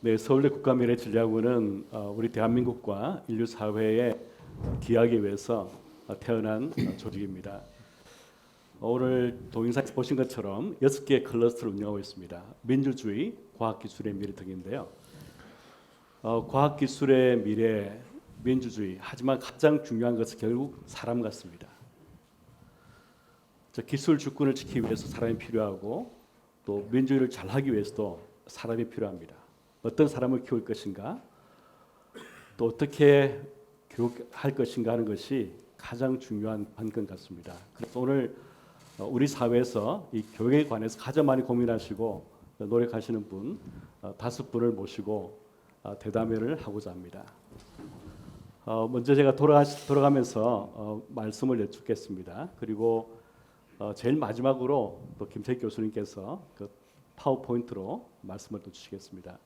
네, 서울대 국가미래진료학원은 우리 대한민국과 인류 사회의 기하기 위해서 태어난 조직입니다. 오늘 동영상에서 보신 것처럼 6개의 클러스터를 운영하고 있습니다. 민주주의, 과학기술의 미래 등인데요. 과학기술의 미래, 민주주의, 하지만 가장 중요한 것은 결국 사람 같습니다. 기술 주권을 지키기 위해서 사람이 필요하고 또 민주주의를 잘하기 위해서도 사람이 필요합니다. 어떤 사람을 키울 것인가, 또 어떻게 교육할 것인가 하는 것이 가장 중요한 관건 같습니다. 그래서 오늘 우리 사회에서 이 교육에 관해서 가장 많이 고민하시고 노력하시는 분 5분을 모시고 대담회를 하고자 합니다. 먼저 제가 돌아가면서 말씀을 여쭙겠습니다. 그리고 제일 마지막으로 또 김태익 교수님께서 그 파워포인트로 말씀을 또 주시겠습니다.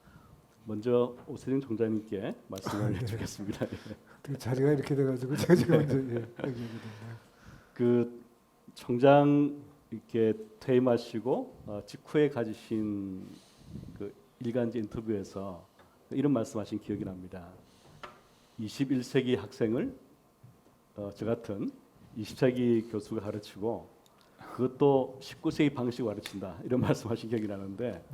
먼저 오세훈 총장님께 말씀을 여쭙겠습니다. 자리가 이렇게 돼가지고 제가 지금 먼저 얘기하게 됐네요. 그 총장 이렇게 퇴임하시고 직후에 가지신 그 일간지 인터뷰에서 이런 말씀하신 기억이 납니다. 21세기 학생을 저 같은 20세기 교수가 가르치고 그것도 19세기 방식으로 가르친다 이런 말씀하신 기억이 나는데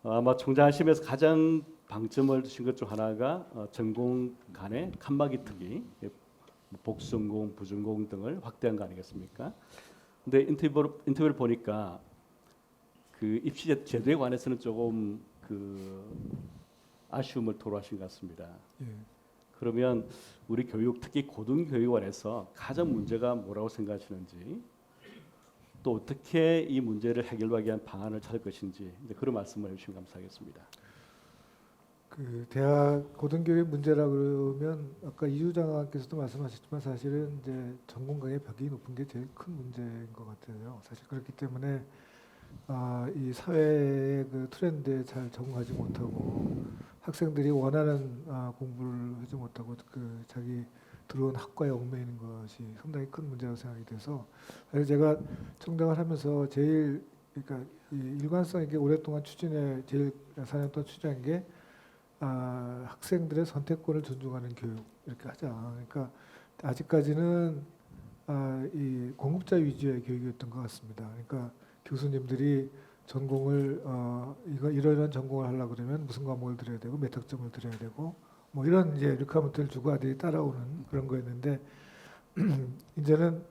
아마 총장 하시면서 가장 방점을 두신 것 중 하나가 전공 간의 칸막이 트기, 복수전공, 부전공 등을 확대한 거 아니겠습니까? 근데 인터뷰를 보니까 그 입시 제도에 관해서는 조금 그 아쉬움을 토로하신 것 같습니다. 예. 그러면 우리 교육, 특히 고등교육원에서 가장 문제가 뭐라고 생각하시는지, 또 어떻게 이 문제를 해결하기 위한 방안을 찾을 것인지 그런 말씀을 해주시면 감사하겠습니다. 그 대학 고등교육 문제라 그러면 아까 이주 장관께서도 말씀하셨지만 사실은 이제 전공 간의 벽이 높은 게 제일 큰 문제인 것 같아요. 사실 그렇기 때문에 이 사회의 그 트렌드에 잘 적응하지 못하고 학생들이 원하는 공부를 하지 못하고 그 자기 들어온 학과에 얽매이는 것이 상당히 큰 문제라고 생각이 돼서 그래서 제가 총장을 하면서 제일 그러니까 이 일관성 있게 오랫동안 추진해 제일 4년 동안 추진한 게 학생들의 선택권을 존중하는 교육 이렇게 하자. 그러니까 아직까지는 이 공급자 위주의 교육이었던 것 같습니다. 그러니까 교수님들이 전공을 이런 전공을 하려고 그러면 무슨 과목을 들어야 되고 몇 학점을 들어야 되고 뭐 이런 이제 리퀘어먼트를 주고 아들이 따라오는 그런 거였는데 이제는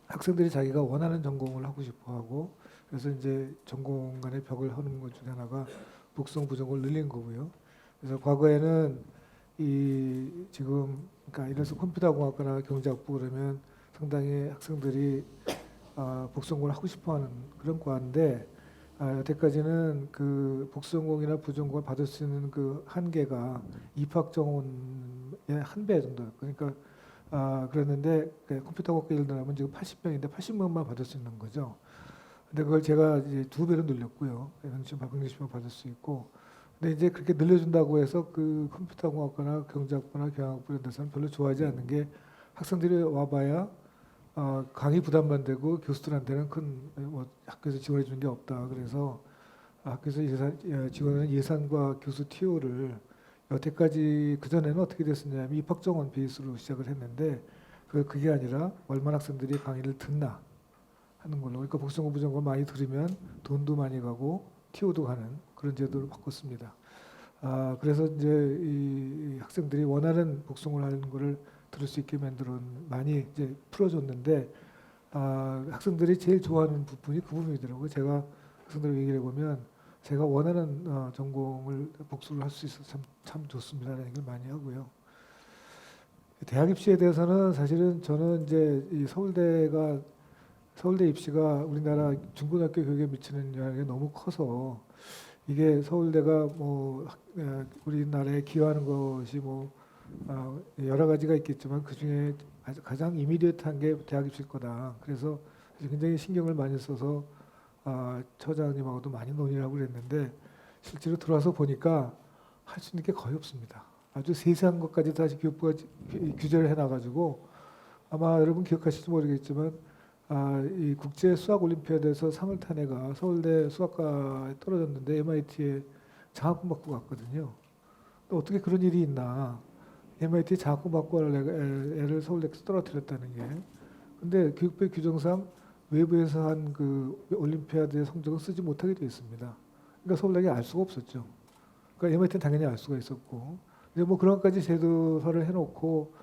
학생들이 자기가 원하는 전공을 하고 싶어하고 그래서 이제 전공 간의 벽을 허는 것 중에 하나가 복성 부정을 늘린 거고요. 그래서 과거에는 지금 그러니까 이래서 컴퓨터공학과나 경제학부 그러면 상당히 학생들이 복성공을 하고 싶어하는 그런 과인데 여태까지는 그 복수전공이나 부전공을 받을 수 있는 그 한계가 입학 정원의 1배 정도였고 그러니까 그랬는데 컴퓨터공학과 예를 들면 지금 80명인데 80명만 받을 수 있는 거죠. 근데 그걸 제가 이제 2배로 늘렸고요. 그래서 지금 160명 받을 수 있고. 근데 이제 그렇게 늘려준다고 해서 그 컴퓨터공학과나 경제학부나 경영학부 이런 데서는 별로 좋아하지 않는 게 학생들이 와봐야 강의 부담만 되고 교수들한테는 큰 뭐 학교에서 지원해 주는 게 없다. 그래서 학교에서 지원하는 예산과 교수 TO를 여태까지 그 전에는 어떻게 됐었냐면 입학 정원 베이스로 시작을 했는데 그게 아니라 얼마나 학생들이 강의를 듣나 하는 걸로. 그러니까 복수전공 부전공 많이 들으면 돈도 많이 가고 TO도 가는 그런 제도를 바꿨습니다. 그래서 이제 이 학생들이 원하는 복성을 하는 거를 들을 수 있게 만들어 많이 이제 풀어줬는데 학생들이 제일 좋아하는 부분이 그 부분이더라고요. 제가 학생들 얘기를 해보면 제가 원하는 전공을 복수를 할 수 있어서 참 좋습니다라는 걸 많이 하고요. 대학 입시에 대해서는 사실은 저는 이제 이 서울대 입시가 우리나라 중고등학교 교육에 미치는 영향이 너무 커서 이게 서울대가 뭐 우리나라에 기여하는 것이 뭐 여러 가지가 있겠지만 그 중에 가장 이미디어트한 게 대학 입시일 거다. 그래서 굉장히 신경을 많이 써서 처장님하고도 많이 논의를 하고 그랬는데 실제로 들어와서 보니까 할 수 있는 게 거의 없습니다. 아주 세세한 것까지 다시 교육부가 규제를 해놔가지고 아마 여러분 기억하실지 모르겠지만 이 국제 수학 올림피아드에서 상을 탄 애가 서울대 수학과에 떨어졌는데 MIT에 장학금 받고 갔거든요. 또 어떻게 그런 일이 있나? MIT 장학금 받고 갈 애를 서울대에서 떨어뜨렸다는 게. 근데 교육부 규정상 외부에서 한 그 올림피아드의 성적은 쓰지 못하게 되어 있습니다. 그러니까 서울대가 알 수가 없었죠. 그러니까 MIT는 당연히 알 수가 있었고. 이제 뭐 그런 것까지 제도화를 해놓고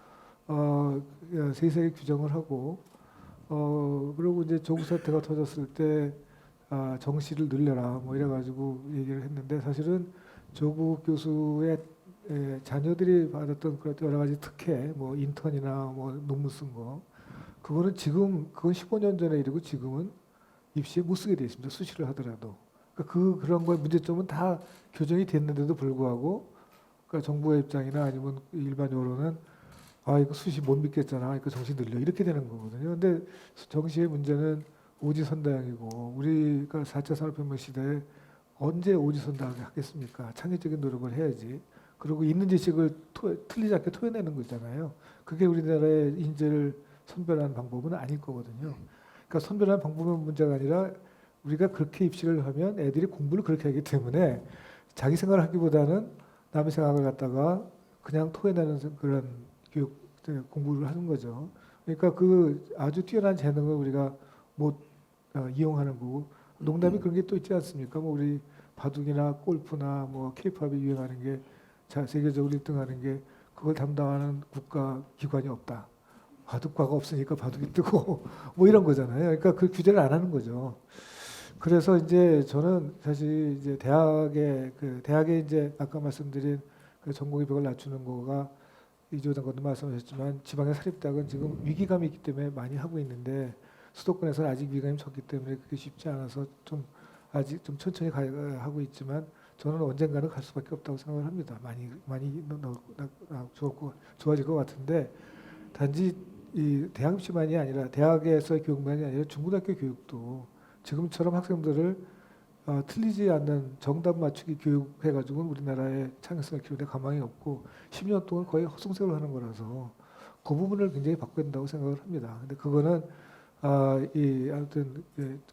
세세하게 규정을 하고 그리고 이제 조국 사태가 터졌을 때 정시를 늘려라 뭐 이래가지고 얘기를 했는데 사실은 조국 교수의 자녀들이 받았던 그런 여러 가지 특혜, 뭐 인턴이나 뭐 논문 쓴 거, 그거는 지금 그건 15년 전의 일이고 지금은 입시에 못 쓰게 돼 있습니다. 수시를 하더라도. 그러니까 그런 거의 문제점은 다 교정이 됐는데도 불구하고, 그러니까 정부의 입장이나 아니면 일반 여론은 이거 수시 못 믿겠잖아. 그러니까 정시 늘려 이렇게 되는 거거든요. 근데 정시의 문제는 오지선다형이고 우리가 4차 산업혁명 시대에 언제 오지선다하게 하겠습니까? 창의적인 노력을 해야지. 그리고 있는 지식을 틀리지 않게 토해내는 거잖아요. 그게 우리나라의 인재를 선별하는 방법은 아닐 거거든요. 그러니까 선별하는 방법은 문제가 아니라 우리가 그렇게 입시를 하면 애들이 공부를 그렇게 하기 때문에 자기 생각을 하기보다는 남의 생각을 갖다가 그냥 토해내는 그런 교육 공부를 하는 거죠. 그러니까 그 아주 뛰어난 재능을 우리가 못 이용하는 거고 농담이 그런 게 또 있지 않습니까? 뭐 우리 바둑이나 골프나 뭐 케이팝이 유행하는 게 세계적으로 1등하는 게 그걸 담당하는 국가 기관이 없다. 바둑과가 없으니까 바둑이 뜨고 뭐 이런 거잖아요. 그러니까 그 규제를 안 하는 거죠. 그래서 이제 저는 사실 이제 대학에 이제 아까 말씀드린 그 전공의 벽을 낮추는 거가 이조 장관도 말씀하셨지만 지방의 사립대학은 지금 위기감이 있기 때문에 많이 하고 있는데 수도권에서는 아직 위기감이 적기 때문에 그게 쉽지 않아서 좀 아직 좀 천천히 하고 있지만 저는 언젠가는 갈 수밖에 없다고 생각을 합니다. 많이 좋아질 것 같은데 단지 이 대학 입시만이 아니라 대학에서의 교육만이 아니라 중고등학교 교육도 지금처럼 학생들을 틀리지 않는 정답 맞추기 교육해가지고는 우리나라의 창의성을 키우는데 가망이 없고 10년 동안 거의 헛송세를 하는 거라서 그 부분을 굉장히 바꿔야 된다고 생각을 합니다. 근데 그거는 아무튼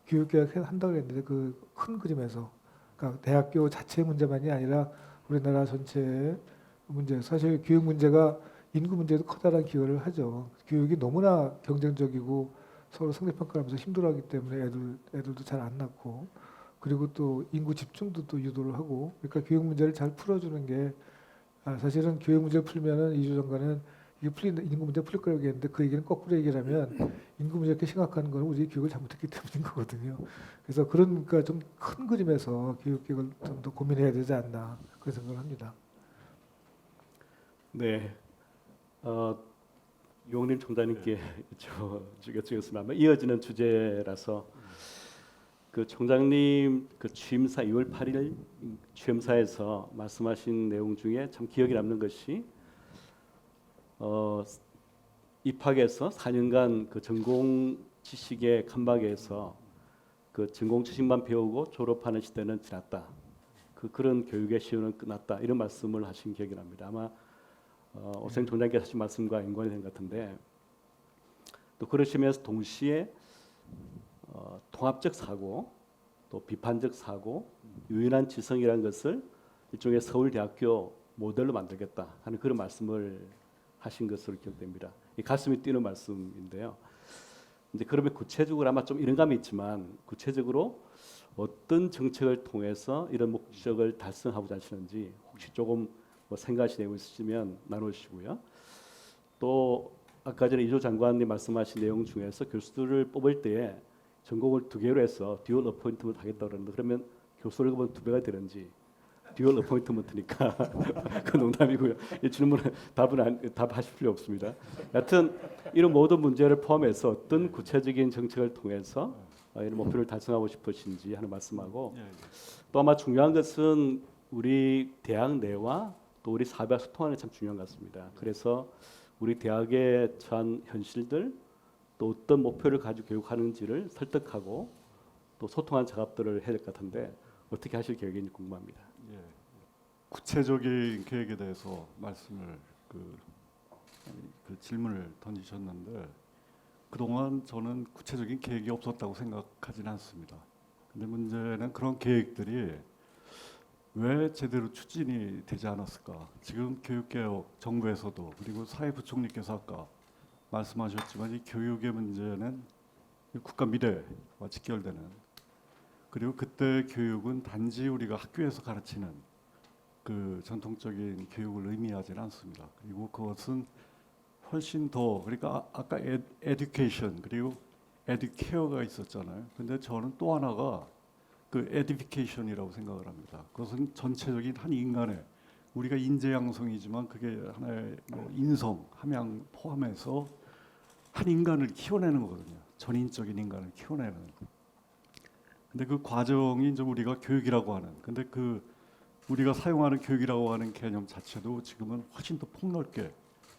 교육개혁 한다고 했는데 그 큰 그림에서 그러니까 대학교 자체 문제만이 아니라 우리나라 전체의 문제, 사실 교육 문제가 인구 문제도 커다란 기여를 하죠. 교육이 너무나 경쟁적이고 서로 상대평가하면서 힘들어하기 때문에 애들도 잘 안 낳고 그리고 또 인구 집중도 또 유도를 하고 그러니까 교육 문제를 잘 풀어주는 게 사실은 교육 문제를 풀면은 이주 장관은 이게 인구 문제 풀릴 거라고 얘기했는데 그 얘기는 거꾸로 얘기를 하면 인구 문제 이렇게 심각한 거는 우리 교육을 잘못했기 때문인 거거든요. 그래서 그러니까 좀 큰 그림에서 교육 계획을 좀 더 고민해야 되지 않나 그런 생각을 합니다. 네, 용림 총장님께 여쭈겠습니다. 아마 이어지는 주제라서 그 총장님 그 취임사 2월 8일 취임사에서 말씀하신 내용 중에 참 기억에 남는 것이 입학해서 4년간 그 전공 지식의 칸막이에서 그 전공 지식만 배우고 졸업하는 시대는 지났다. 그런 교육의 시효는 끝났다. 이런 말씀을 하신 기억이 납니다. 아마 오생 총장께서 하신 말씀과 연관이 된 것 같은데 또 그러시면서 동시에 통합적 사고, 또 비판적 사고, 유연한 지성이라는 것을 일종의 서울대학교 모델로 만들겠다 하는 그런 말씀을 하신 것으로 기억됩니다. 이 가슴이 뛰는 말씀인데요. 이제 그러면 구체적으로 아마 좀 이런 감이 있지만 구체적으로 어떤 정책을 통해서 이런 목적을 달성하고자 하시는지 혹시 조금 뭐 생각하신 내용 있으시면 나누시고요. 또 아까 전에 이조 장관님 말씀하신 내용 중에서 교수들을 뽑을 때 전공을 2개로 해서 듀얼 어포인트먼트 하겠다고 그러는데 그러면 교수 월급은 2배가 되는지 듀얼 어포인트먼트니까 그 농담이고요. 이 질문은 답하실 필요 없습니다. 여하튼 이런 모든 문제를 포함해서 어떤 구체적인 정책을 통해서 이런 목표를 달성하고 싶으신지 하는 말씀하고 또 아마 중요한 것은 우리 대학 내와 또 우리 사회와 소통하는 게 참 중요한 것 같습니다. 그래서 우리 대학에 처한 현실들 또 어떤 목표를 가지고 교육하는지를 설득하고 또 소통하는 작업들을 해야 될 것 같은데 어떻게 하실 계획인지 궁금합니다. 예. 구체적인 계획에 대해서 말씀을 그 질문을 던지셨는데 그동안 저는 구체적인 계획이 없었다고 생각하지는 않습니다. 근데 문제는 그런 계획들이 왜 제대로 추진이 되지 않았을까? 지금 교육개혁 정부에서도 그리고 사회부총리께서 아까 말씀하셨지만 이 교육의 문제는 이 국가 미래와 직결되는, 그리고 그때 교육은 단지 우리가 학교에서 가르치는 그 전통적인 교육을 의미하지는 않습니다. 그리고 그것은 훨씬 더, 그러니까 아까 에듀케이션 그리고 에듀케어가 있었잖아요. 근데 저는 또 하나가 그 에디피케이션이라고 생각을 합니다. 그것은 전체적인 한 인간의, 우리가 인재 양성이지만 그게 하나의 뭐 인성, 함양 포함해서 한 인간을 키워내는 거거든요. 전인적인 인간을 키워내는. 근데 그 과정이 이제 우리가 교육이라고 하는, 근데 그 우리가 사용하는 교육이라고 하는 개념 자체도 지금은 훨씬 더 폭넓게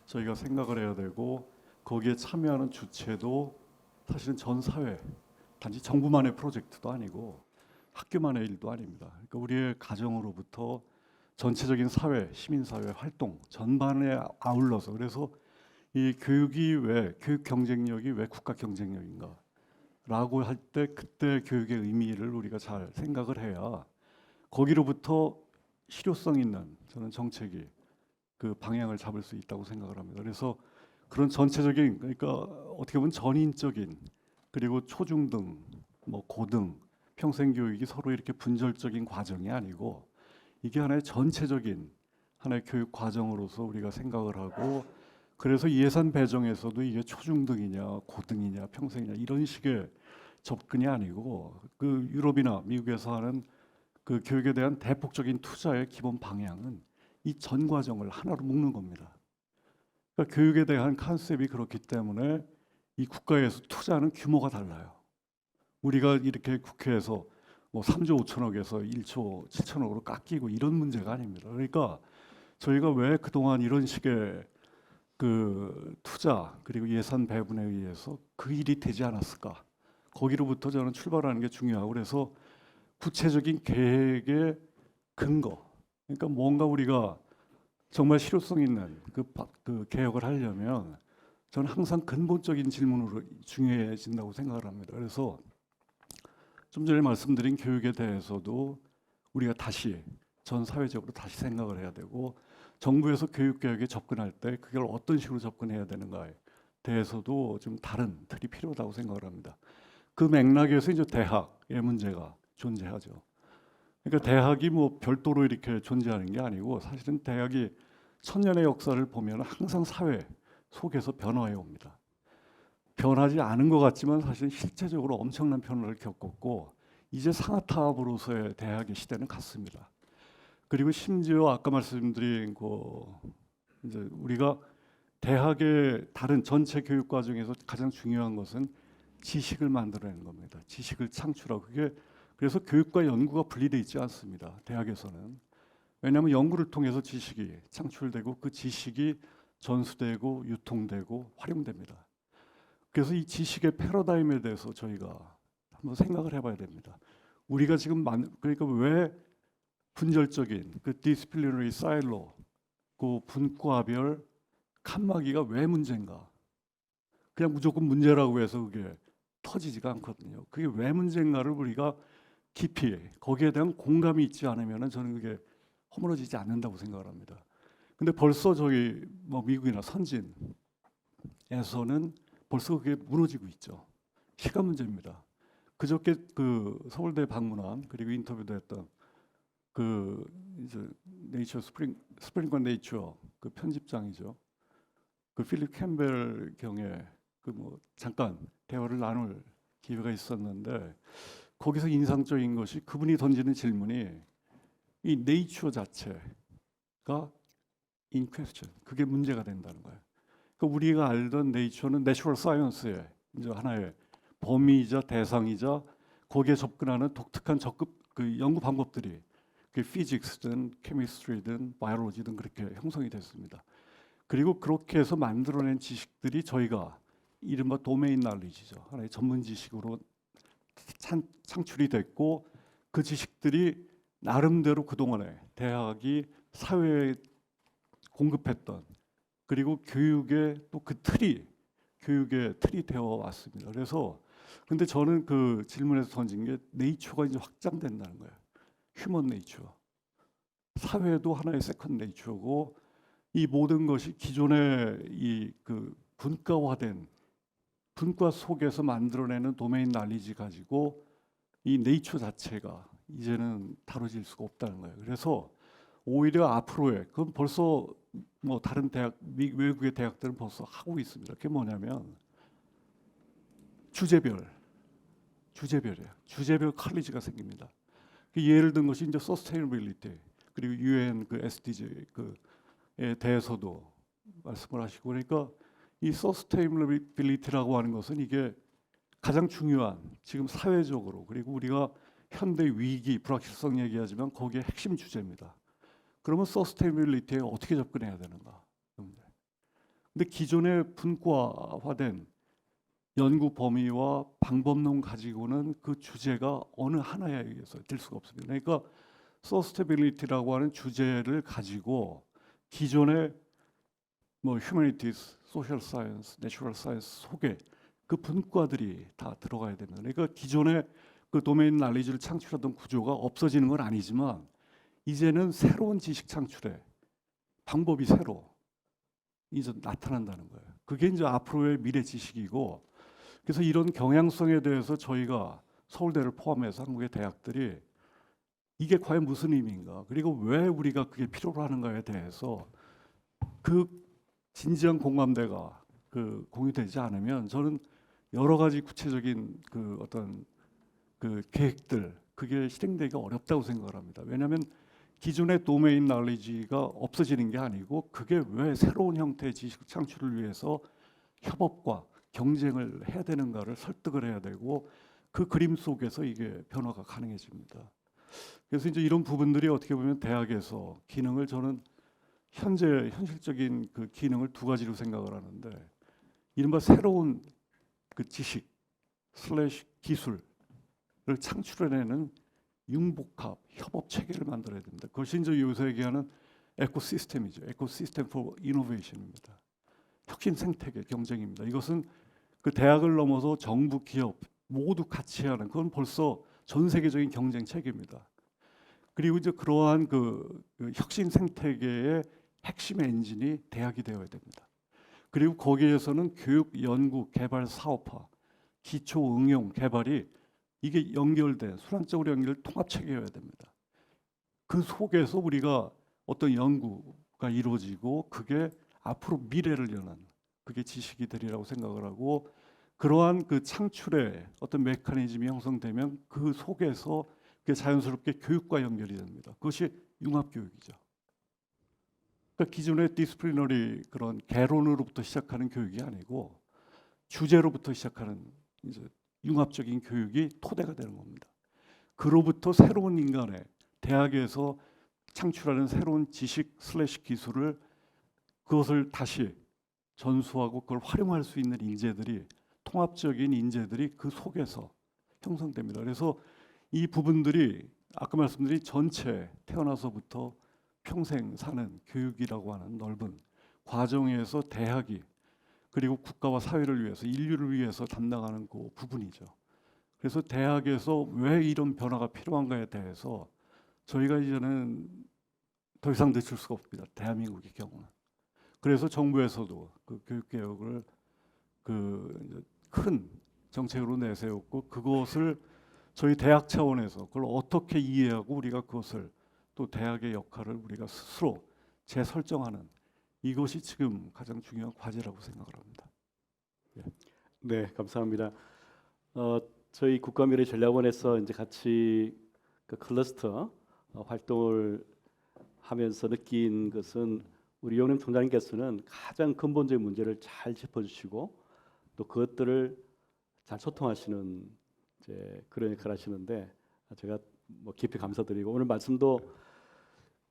저희가 생각을 해야 되고, 거기에 참여하는 주체도 사실은 전 사회, 단지 정부만의 프로젝트도 아니고 학교만의 일도 아닙니다. 그러니까 우리의 가정으로부터 전체적인 사회, 시민사회 활동 전반에 아울러서, 그래서 이 교육이 왜, 교육 경쟁력이 왜 국가 경쟁력인가 라고 할 때 그때 교육의 의미를 우리가 잘 생각을 해야 거기로부터 실효성 있는 저는 정책이 그 방향을 잡을 수 있다고 생각을 합니다. 그래서 그런 전체적인, 그러니까 어떻게 보면 전인적인, 그리고 초중등, 뭐 고등, 평생 교육이 서로 이렇게 분절적인 과정이 아니고 이게 하나의 전체적인 하나의 교육 과정으로서 우리가 생각을 하고, 그래서 예산 배정에서도 이게 초중등이냐 고등이냐 평생이냐 이런 식의 접근이 아니고 그 유럽이나 미국에서 하는 그 교육에 대한 대폭적인 투자의 기본 방향은 이 전 과정을 하나로 묶는 겁니다. 그러니까 교육에 대한 컨셉이 그렇기 때문에 이 국가에서 투자하는 규모가 달라요. 우리가 이렇게 국회에서 뭐 3조 5천억에서 1조 7천억으로 깎이고 이런 문제가 아닙니다. 그러니까 저희가 왜 그동안 이런 식의 그 투자 그리고 예산 배분에 의해서 그 일이 되지 않았을까? 거기로부터 저는 출발하는 게 중요하고, 그래서 구체적인 계획의 근거, 그러니까 뭔가 우리가 정말 실효성 있는 그 개혁을 하려면 저는 항상 근본적인 질문으로 중요해진다고 생각을 합니다. 그래서 좀 전에 말씀드린 교육에 대해서도 우리가 다시 전 사회적으로 다시 생각을 해야 되고, 정부에서 교육 개혁에 접근할 때 그걸 어떤 식으로 접근해야 되는가에 대해서도 좀 다른 틀이 필요하다고 생각을 합니다. 그 맥락에서 이제 대학의 문제가 존재하죠. 그러니까 대학이 뭐 별도로 이렇게 존재하는 게 아니고 사실은 대학이 천년의 역사를 보면 항상 사회 속에서 변화해 옵니다. 변하지 않은 것 같지만 사실 실제적으로 엄청난 변화를 겪었고, 이제 상하탑으로서의 대학의 시대는 갔습니다. 그리고 심지어 아까 말씀드린 그 이제 우리가 대학의 다른 전체 교육 과정에서 가장 중요한 것은 지식을 만들어내는 겁니다. 지식을 창출하고, 그게 그래서 교육과 연구가 분리되어 있지 않습니다. 대학에서는. 왜냐하면 연구를 통해서 지식이 창출되고 그 지식이 전수되고 유통되고 활용됩니다. 그래서 이 지식의 패러다임에 대해서 저희가 한번 생각을 해봐야 됩니다. 우리가 지금 그러니까 왜 분절적인 그 디스플리너리 사일로, 그 분과별 칸막이가 왜 문제인가? 그냥 무조건 문제라고 해서 그게 터지지가 않거든요. 그게 왜 문제인가를 우리가 깊이 거기에 대한 공감이 있지 않으면 저는 그게 허물어지지 않는다고 생각을 합니다. 근데 벌써 저희 뭐 미국이나 선진에서는 벌써 그게 무너지고 있죠. 시간 문제입니다. 그저께 그 서울대 방문한, 그리고 인터뷰도 했던 그 이제 네이처 스프링과 네이처 그 편집장이죠. 그 필립 캠벨 경에 그 뭐 잠깐 대화를 나눌 기회가 있었는데, 거기서 인상적인 것이 그분이 던지는 질문이 이 네이처 자체가 in question, 그게 문제가 된다는 거예요. 그러니까 우리가 알던 네이처는 내추럴 사이언스의 이제 하나의 범위이자 대상이자 거기에 접근하는 독특한 그 연구 방법들이 그 피직스든 케미스트리든 바이올로지든 그렇게 형성이 됐습니다. 그리고 그렇게 해서 만들어낸 지식들이 저희가 이른바 도메인 날리지죠. 하나의 전문 지식으로 창출이 됐고, 그 지식들이 나름대로 그동안에 대학이 사회에 공급했던, 그리고 교육의 또 그 틀이 교육의 틀이 되어 왔습니다. 그래서 근데 저는 그 질문에서 던진 게 네이처가 이제 확장된다는 거예요. 휴먼 네이처. 사회도 하나의 세컨 네이처고 이 모든 것이 기존의 이 그 분과화된 분과 속에서 만들어내는 도메인 날리지 가지고 이 네이처 자체가 이제는 다뤄질 수가 없다는 거예요. 그래서 오히려 앞으로의 그건 벌써 뭐 다른 대학 외국의 대학들은 벌써 하고 있습니다. 그게 뭐냐면 주제별이에요. 주제별 칼리지가 생깁니다. 그 예를 든 것이 이제 서스테이너빌리티 그리고 UN 그 SDG 그에 대해서도 말씀을 하시고 그러니까 이 서스테이너빌리티라고 하는 것은 이게 가장 중요한 지금 사회적으로 그리고 우리가 현대 위기 불확실성 얘기하지만 거기에 핵심 주제입니다. 그러면 서스테이너빌리티에 어떻게 접근해야 되는가? 근데 기존의 분과화된 연구 범위와 방법론 가지고는 그 주제가 어느 하나에 의해서 될 수가 없습니다. 그러니까 서스테이너빌리티라고 하는 주제를 가지고 기존의 뭐 휴머니티스, 소셜 사이언스, 내추럴 사이언스 속에 그 분과들이 다 들어가야 됩니다. 그러니까 기존의 그 도메인 날리지를 창출하던 구조가 없어지는 건 아니지만 이제는 새로운 지식 창출의 방법이 새로 이제 나타난다는 거예요. 그게 이제 앞으로의 미래 지식이고 그래서 이런 경향성에 대해서 저희가 서울대를 포함해서 한국의 대학들이 이게 과연 무슨 의미인가 그리고 왜 우리가 그게 필요로 하는가에 대해서 그 진지한 공감대가 그 공유되지 않으면 저는 여러 가지 구체적인 그 어떤 그 계획들 그게 실행되기가 어렵다고 생각을 합니다. 왜냐하면 기존의 도메인 날리지가 없어지는 게 아니고 그게 왜 새로운 형태의 지식 창출을 위해서 협업과 경쟁을 해야 되는가를 설득을 해야 되고 그 그림 속에서 이게 변화가 가능해집니다. 그래서 이제 이런 부분들이 어떻게 보면 대학에서 기능을 저는 현재 현실적인 그 기능을 두 가지로 생각을 하는데 이른바 새로운 그 지식 슬래시 기술을 창출해내는 융복합 협업 체계를 만들어야 됩니다. 그것이 이제 요새 얘기하는 에코시스템이죠. 에코시스템 포 이노베이션입니다. 혁신 생태계 경쟁입니다. 이것은 그 대학을 넘어서 정부, 기업 모두 같이 하는 그건 벌써 전 세계적인 경쟁 체계입니다. 그리고 이제 그러한 그 혁신 생태계의 핵심 엔진이 대학이 되어야 됩니다. 그리고 거기에서는 교육, 연구, 개발, 사업화, 기초 응용, 개발이 이게 연결된 순환적으로 연결 통합 체계여야 됩니다. 그 속에서 우리가 어떤 연구가 이루어지고 그게 앞으로 미래를 여는 그게 지식이 되리라고 생각을 하고 그러한 그 창출의 어떤 메커니즘이 형성되면 그 속에서 그게 자연스럽게 교육과 연결이 됩니다. 그것이 융합교육이죠. 그러니까 기존의 디스플리너리 그런 개론으로부터 시작하는 교육이 아니고 주제로부터 시작하는 이제 융합적인 교육이 토대가 되는 겁니다. 그로부터 새로운 인간의 대학에서 창출하는 새로운 지식 슬래시 기술을 그것을 다시 전수하고 그걸 활용할 수 있는 인재들이 통합적인 인재들이 그 속에서 형성됩니다. 그래서 이 부분들이 아까 말씀드린 전체 태어나서부터 평생 사는 교육이라고 하는 넓은 과정에서 대학이 그리고 국가와 사회를 위해서 인류를 위해서 담당하는 그 부분이죠. 그래서 대학에서 왜 이런 변화가 필요한가에 대해서 저희가 이제는 더 이상 늦출 수가 없습니다. 대한민국의 경우는. 그래서 정부에서도 그 교육 개혁을 그 큰 정책으로 내세웠고 그것을 저희 대학 차원에서 그걸 어떻게 이해하고 우리가 그것을 또 대학의 역할을 우리가 스스로 재설정하는 이것이 지금 가장 중요한 과제라고 생각을 합니다. 네, 감사합니다. 저희 국가미래전략원에서 이제 같이 그 클러스터 활동을 하면서 느낀 것은 우리 용림 총장님께서는 가장 근본적인 문제를 잘 짚어주시고 또 그것들을 잘 소통하시는 이제 그런 역할을 하시는데 제가 뭐 깊이 감사드리고 오늘 말씀도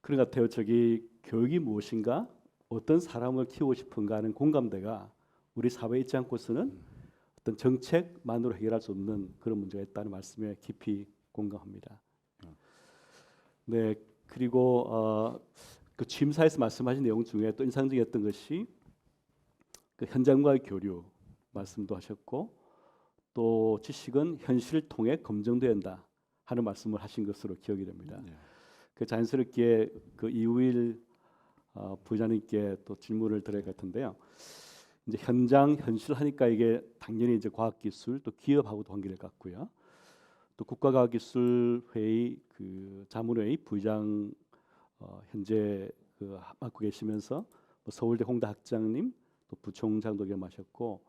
그런 것 같아요. 저기 교육이 무엇인가, 어떤 사람을 키우고 싶은가 하는 공감대가 우리 사회에 있지 않고서는 어떤 정책만으로 해결할 수 없는 그런 문제가 있다는 말씀에 깊이 공감합니다. 네, 그리고 그 취임사에서 말씀하신 내용 중에 또 인상적이었던 것이 그 현장과의 교류 말씀도 하셨고 또 지식은 현실을 통해 검증돼야 한다 하는 말씀을 하신 것으로 기억이 됩니다. 그 자연스럽게 그 이우일 부장님께 또 질문을 드릴 것 같은데요. 이제 현장 현실 하니까 이게 당연히 이제 과학기술 또 기업하고도 관계를 갖고요. 또 국가과학기술회의 그 자문회의 부의장 현재 그 맡고 계시면서 뭐 서울대 홍대 학장님 또 부총장도 겸하셨고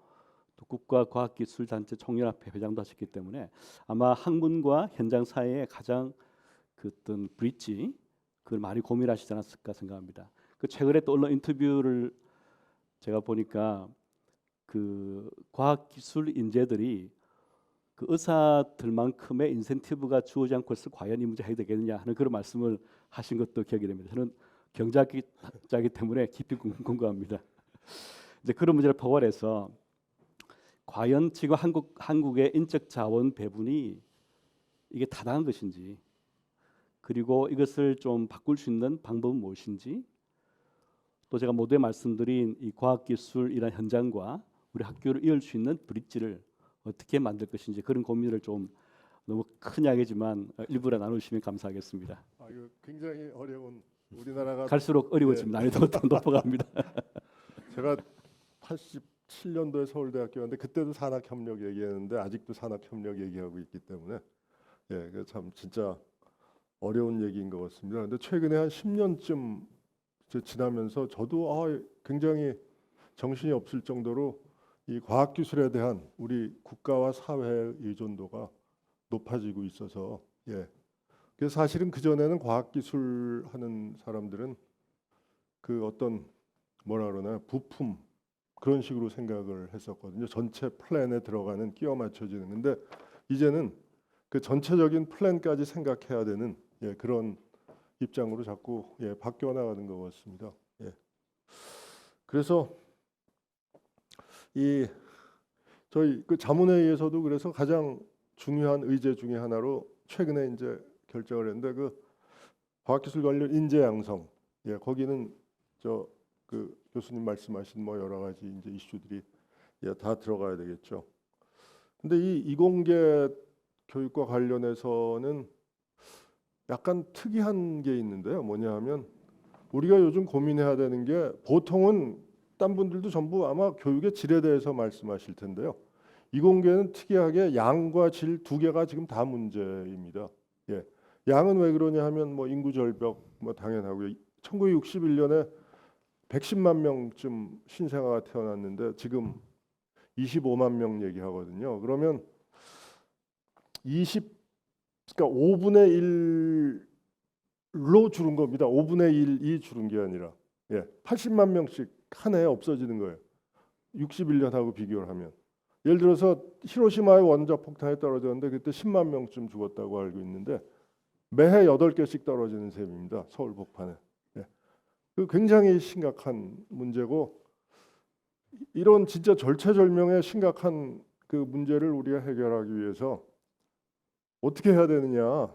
또 국가과학기술단체 총연합회 회장도 하셨기 때문에 아마 학문과 현장 사이에 가장 그 어떤 브릿지 그걸 많이 고민하시지 않았을까 생각합니다. 그 최근에 또 언론 인터뷰를 제가 보니까 그 과학기술 인재들이 그 의사들만큼의 인센티브가 주어지지 않고 있어 과연 이 문제 해결 되겠느냐 하는 그런 말씀을 하신 것도 기억이 됩니다. 저는 경제학자이기 때문에 깊이 궁금합니다. 이제 그런 문제를 포괄해서 과연 지금 한국의 인적 자원 배분이 이게 타당한 것인지 그리고 이것을 좀 바꿀 수 있는 방법은 무엇인지 또 제가 모두에 말씀드린 이 과학기술 이란 현장과 우리 학교를 이을 수 있는 브릿지를 어떻게 만들 것인지 그런 고민을 좀 너무 큰 이야기지만 일부러 나누시면 감사하겠습니다. 이거 굉장히 어려운 우리나라가 갈수록 어려워집니다. 난이도가 더 높아갑니다. 제가 87년도에 서울대학교 왔는데 그때도 산학협력 얘기했는데 아직도 산학협력 얘기하고 있기 때문에 그 참 진짜 어려운 얘기인 것 같습니다. 근데 최근에 한 10년쯤 지나면서 저도 굉장히 정신이 없을 정도로 이 과학기술에 대한 우리 국가와 사회의 의존도가 높아지고 있어서 그래서 사실은 그전에는 과학기술 하는 사람들은 그 어떤 뭐라 그러나 부품 그런 식으로 생각을 했었거든요. 전체 플랜에 들어가는 끼워 맞춰지는. 근데 이제는 그 전체적인 플랜까지 생각해야 되는 그런 입장으로 자꾸 바뀌어 나가는 것 같습니다. 그래서 이 저희 그 자문회의에서도 그래서 가장 중요한 의제 중에 하나로 최근에 이제 결정을 했는데 그 과학기술 관련 인재 양성 거기는 저 그 교수님 말씀하신 뭐 여러 가지 이제 이슈들이 다 들어가야 되겠죠. 근데 이 이공계 교육과 관련해서는 약간 특이한 게 있는데요. 뭐냐하면 우리가 요즘 고민해야 되는 게 보통은 딴 분들도 전부 아마 교육의 질에 대해서 말씀하실 텐데요. 이공계는 특이하게 양과 질 두 개가 지금 다 문제입니다. 양은 왜 그러냐 하면 뭐 인구 절벽 뭐 당연하고요. 1961년에 110만 명쯤 신생아가 태어났는데 지금 25만 명 얘기하거든요. 그러면 그러니까 5분의 1로 줄은 겁니다. 5분의 1이 줄은 게 아니라 80만 명씩 한 해에 없어지는 거예요. 61년하고 비교를 하면. 예를 들어서 히로시마의 원자 폭탄이 떨어졌는데 그때 10만 명쯤 죽었다고 알고 있는데 매해 8개씩 떨어지는 셈입니다. 서울 복판에. 그 굉장히 심각한 문제고 이런 진짜 절체절명의 심각한 그 문제를 우리가 해결하기 위해서 어떻게 해야 되느냐?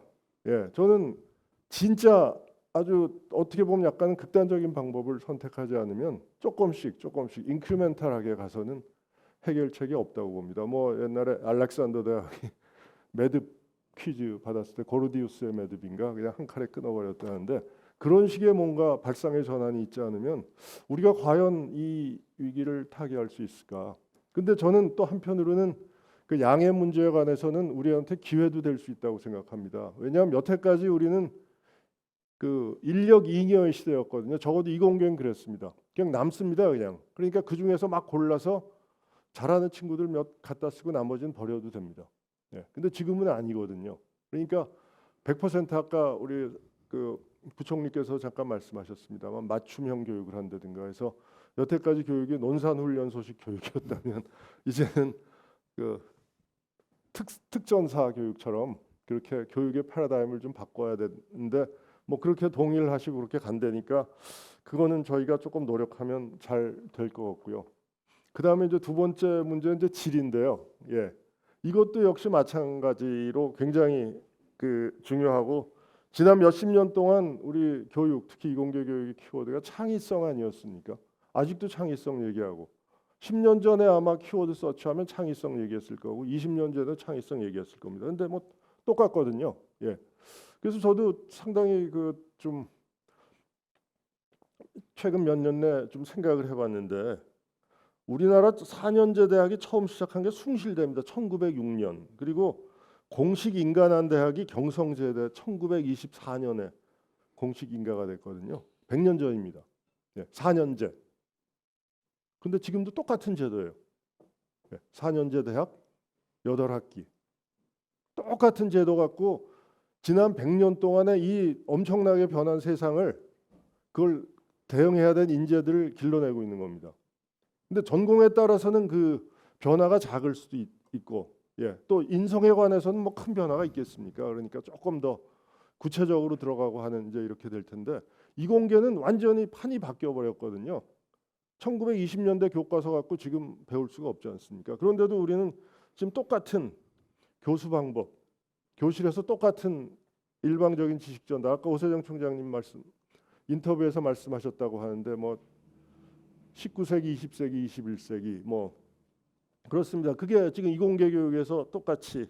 저는 진짜 아주 어떻게 보면 약간 극단적인 방법을 선택하지 않으면 조금씩 인크리멘탈하게 가서는 해결책이 없다고 봅니다. 뭐 옛날에 알렉산더 대학이 매듭 퀴즈 받았을 때 고르디우스의 매듭인가 그냥 한 칼에 끊어버렸다는데 그런 식의 뭔가 발상의 전환이 있지 않으면 우리가 과연 이 위기를 타개할 수 있을까? 근데 저는 또 한편으로는 그 양의 문제에 관해서는 우리한테 기회도 될 수 있다고 생각합니다. 왜냐하면 여태까지 우리는 그 인력 잉여의 시대였거든요. 적어도 이공계는 그랬습니다. 그냥 남습니다, 그냥. 그러니까 그 중에서 막 골라서 잘하는 친구들 몇 갖다 쓰고 나머지는 버려도 됩니다. 근데 지금은 아니거든요. 그러니까 100% 아까 우리 그 부총리께서 잠깐 말씀하셨습니다만 맞춤형 교육을 한다든가 해서 여태까지 교육이 논산훈련소식 교육이었다면 이제는 그 특전사 교육처럼 그렇게 교육의 패러다임을 좀 바꿔야 되는데 뭐 그렇게 동의를 하시고 그렇게 간다니까 그거는 저희가 조금 노력하면 잘 될 것 같고요. 그 다음에 이제 두 번째 문제는 이제 질인데요. 이것도 역시 마찬가지로 굉장히 그 중요하고 지난 몇십 년 동안 우리 교육 특히 이공계 교육의 키워드가 창의성 아니었습니까? 아직도 창의성 얘기하고 10년 전에 아마 키워드 서치하면 창의성 얘기했을 거고 20년 전에 창의성 얘기했을 겁니다. 근데 뭐 똑같거든요. 예. 그래서 저도 상당히 그 좀 최근 몇 년 내 좀 생각을 해봤는데 우리나라 4년제 대학이 처음 시작한 게 숭실대입니다. 1906년. 그리고 공식 인가한 대학이 경성제대 1924년에 공식 인가가 됐거든요. 100년 전입니다. 예, 4년제. 근데 지금도 똑같은 제도예요. 예, 4년제 대학 8학기. 똑같은 제도 갖고 지난 100년 동안에 이 엄청나게 변한 세상을 그걸 대응해야 될 인재들을 길러내고 있는 겁니다. 근데 전공에 따라서는 그 변화가 작을 수도 있고, 예, 또 인성에 관해서는 뭐 큰 변화가 있겠습니까? 그러니까 조금 더 구체적으로 들어가고 하는 이제 이렇게 될 텐데 이공계는 완전히 판이 바뀌어 버렸거든요. 1920년대 교과서 갖고 지금 배울 수가 없지 않습니까? 그런데도 우리는 지금 똑같은 교수 방법, 교실에서 똑같은 일방적인 지식 전달. 아까 오세정 총장님 말씀 인터뷰에서 말씀하셨다고 하는데 뭐 19세기, 20세기, 21세기 뭐 그렇습니다. 그게 지금 이공계 교육에서 똑같이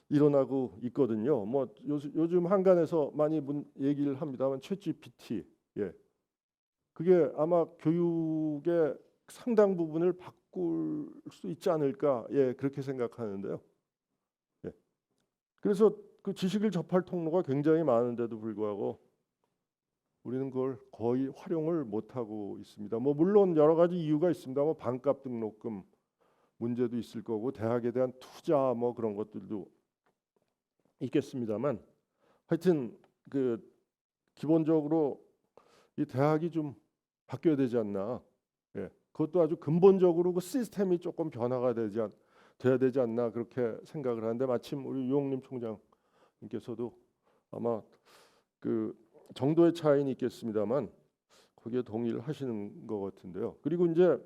일어나고 있거든요. 뭐 요즘 한간에서 많이 얘기를 합니다만 챗GPT, 예, 그게 아마 교육의 상당 부분을 바꿀 수 있지 않을까, 예, 그렇게 생각하는데요. 예. 그래서 그 지식을 접할 통로가 굉장히 많은데도 불구하고 우리는 그걸 거의 활용을 못 하고 있습니다. 뭐 물론 여러 가지 이유가 있습니다. 뭐 반값 등록금 문제도 있을 거고 대학에 대한 투자 뭐 그런 것들도 있겠습니다만 하여튼 그 기본적으로 이 대학이 좀 바뀌어야 되지 않나. 예. 그것도 아주 근본적으로 그 시스템이 조금 변화가 돼야 되지 않나 그렇게 생각을 하는데 마침 우리 유홍림 총장님께서도 아마 그 정도의 차이는 있겠습니다만 거기에 동의를 하시는 것 같은데요. 그리고 이제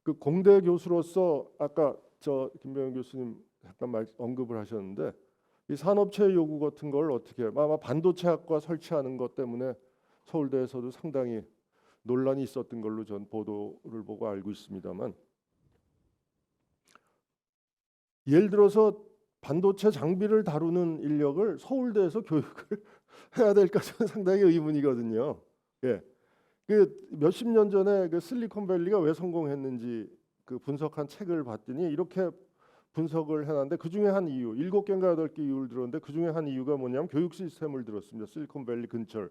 그 공대 교수로서 아까 저 김병현 교수님 잠깐 언급을 하셨는데 이 산업체 요구 같은 걸 어떻게 아마 반도체학과 설치하는 것 때문에 서울대에서도 상당히 논란이 있었던 걸로 전 보도를 보고 알고 있습니다만 예를 들어서 반도체 장비를 다루는 인력을 서울대에서 교육을 해야 될까 저는 상당히 의문이거든요. 예, 그 몇십 년 전에 그 실리콘밸리가 왜 성공했는지 그 분석한 책을 봤더니 이렇게 분석을 해놨는데 그 중에 한 이유 7개인가 8개 이유를 들었는데 그 중에 한 이유가 뭐냐면 교육 시스템을 들었습니다. 실리콘밸리 근처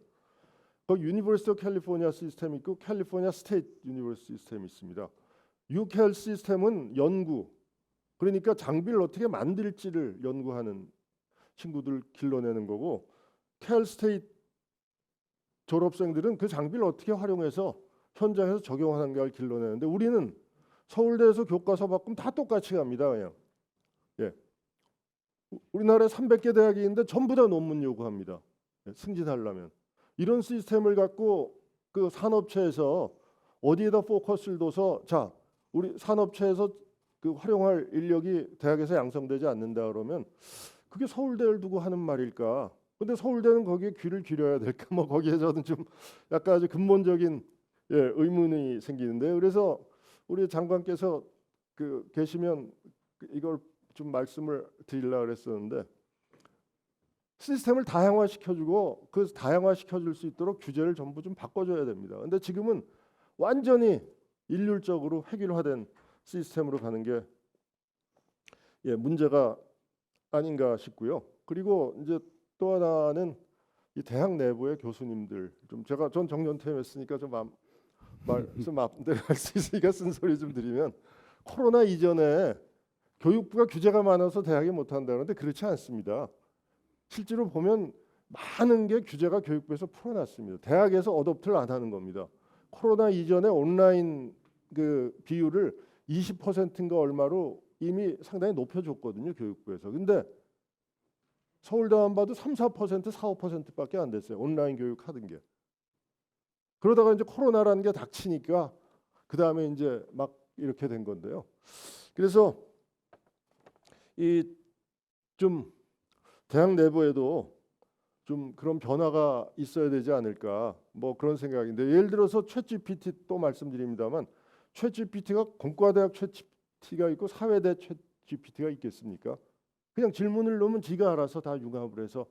그 유니버시티 오브 캘리포니아 시스템이 있고 캘리포니아 스테이트 유니버시티 시스템이 있습니다. UCAL 시스템은 연구 그러니까 장비를 어떻게 만들지를 연구하는 친구들 길러내는 거고 캘 스테이트 졸업생들은 그 장비를 어떻게 활용해서 현장에서 적용하는 걸 길러내는데 우리는 서울대에서 교과서 바꾸면 다 똑같이 갑니다. 그냥. 예. 우리나라에 300개 대학이 있는데 전부 다 논문 요구합니다. 예, 승진하려면. 이런 시스템을 갖고 그 산업체에서 어디에다 포커스를 둬서 자 우리 산업체에서 그 활용할 인력이 대학에서 양성되지 않는다 그러면 그게 서울대를 두고 하는 말일까? 근데 서울대는 거기에 귀를 기울여야 될까? 뭐 거기에 저는 좀 약간 아주 근본적인 예, 의문이 생기는데 그래서 우리 장관께서 그 계시면 이걸 좀 말씀을 드리려고 그랬었는데 시스템을 다양화시켜주고 그 다양화시켜줄 수 있도록 규제를 전부 좀 바꿔줘야 됩니다. 근데 지금은 완전히 일률적으로 획일화된 시스템으로 가는 게 예, 문제가 아닌가 싶고요. 그리고 이제 또 하나는 이 대학 내부의 교수님들 좀 전 정년퇴임했으니까 좀 말씀 마음대로 할 수 있으니까 쓴소리 좀 드리면 코로나 이전에 교육부가 규제가 많아서 대학이 못한다 그러는데 그렇지 않습니다. 실제로 보면 많은 게 규제가 교육부에서 풀어놨습니다. 대학에서 어댑트를 안 하는 겁니다. 코로나 이전에 온라인 그 비율을 20%인가 얼마로 이미 상당히 높여줬거든요. 교육부에서. 근데 서울대만 봐도 3, 4%, 4, 5%밖에 안 됐어요. 온라인 교육 하던 게. 그러다가 이제 코로나라는 게 닥치니까 그 다음에 이제 막 이렇게 된 건데요. 그래서 이 좀 대학 내부에도 좀 그런 변화가 있어야 되지 않을까 뭐 그런 생각인데 예를 들어서 챗GPT 또 말씀드립니다만 챗GPT가 공과대학 챗GPT가 있고 사회대 챗GPT가 있겠습니까? 그냥 질문을 넣으면 지가 알아서 다 융합을 해서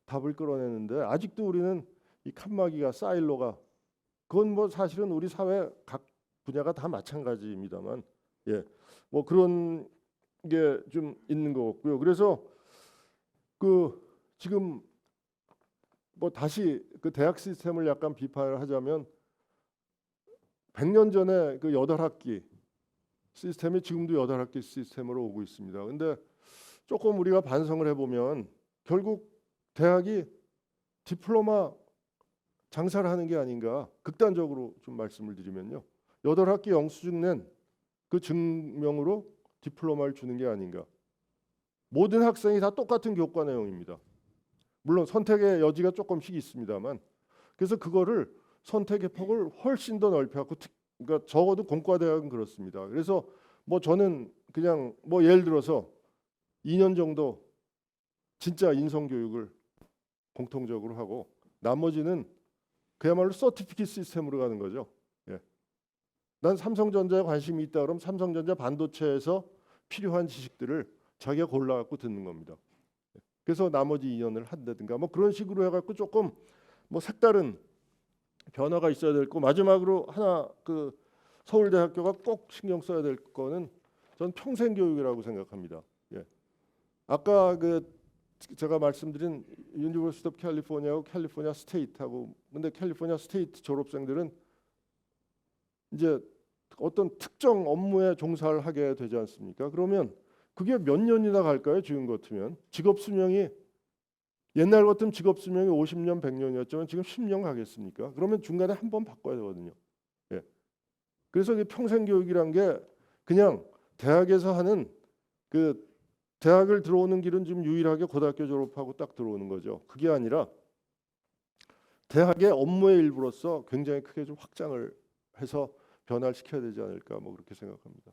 답을 끌어내는데 아직도 우리는 이 칸막이가 사일로가 그건 뭐 사실은 우리 사회 각 분야가 다 마찬가지입니다만 예, 뭐 그런 게 좀 있는 것 같고요. 그래서 그 지금 뭐 다시 그 대학 시스템을 약간 비판을 하자면 100년 전에 그 8학기 시스템이 지금도 8학기 시스템으로 오고 있습니다. 근데 조금 우리가 반성을 해보면 결국 대학이 디플로마 장사를 하는 게 아닌가 극단적으로 좀 말씀을 드리면요. 8학기 영수증 낸 그 증명으로 디플로마를 주는 게 아닌가. 모든 학생이 다 똑같은 교과 내용입니다. 물론 선택의 여지가 조금씩 있습니다만 그래서 그거를 선택의 폭을 훨씬 더 넓혀갖고 그러니까 적어도 공과대학은 그렇습니다. 그래서 뭐 저는 그냥 뭐 예를 들어서 2년 정도 진짜 인성교육을 공통적으로 하고 나머지는 그야말로 서티피킷 시스템으로 가는 거죠. 예. 난 삼성전자에 관심이 있다 그러면 삼성전자 반도체에서 필요한 지식들을 자기가 골라갖고 듣는 겁니다. 그래서 나머지 2년을 한다든가 뭐 그런 식으로 해갖고 조금 뭐 색다른 변화가 있어야 될 거. 마지막으로 하나 그 서울대학교가 꼭 신경 써야 될 거는 전 평생 교육이라고 생각합니다. 예. 아까 그 제가 말씀드린 유니버시티 오브 캘리포니아하고 캘리포니아 스테이트하고 근데 캘리포니아 스테이트 졸업생들은 이제 어떤 특정 업무에 종사를 하게 되지 않습니까? 그러면 그게 몇 년이나 갈까요? 지금 같으면 직업 수명이 옛날 같으면 직업 수명이 50년, 100년이었지만 지금 10년 가겠습니까? 그러면 중간에 한 번 바꿔야 되거든요. 예. 그래서 이 평생 교육이란 게 그냥 대학에서 하는 그 대학을 들어오는 길은 지금 유일하게 고등학교 졸업하고 딱 들어오는 거죠. 그게 아니라 대학의 업무의 일부로서 굉장히 크게 좀 확장을 해서 변화를 시켜야 되지 않을까 뭐 그렇게 생각합니다.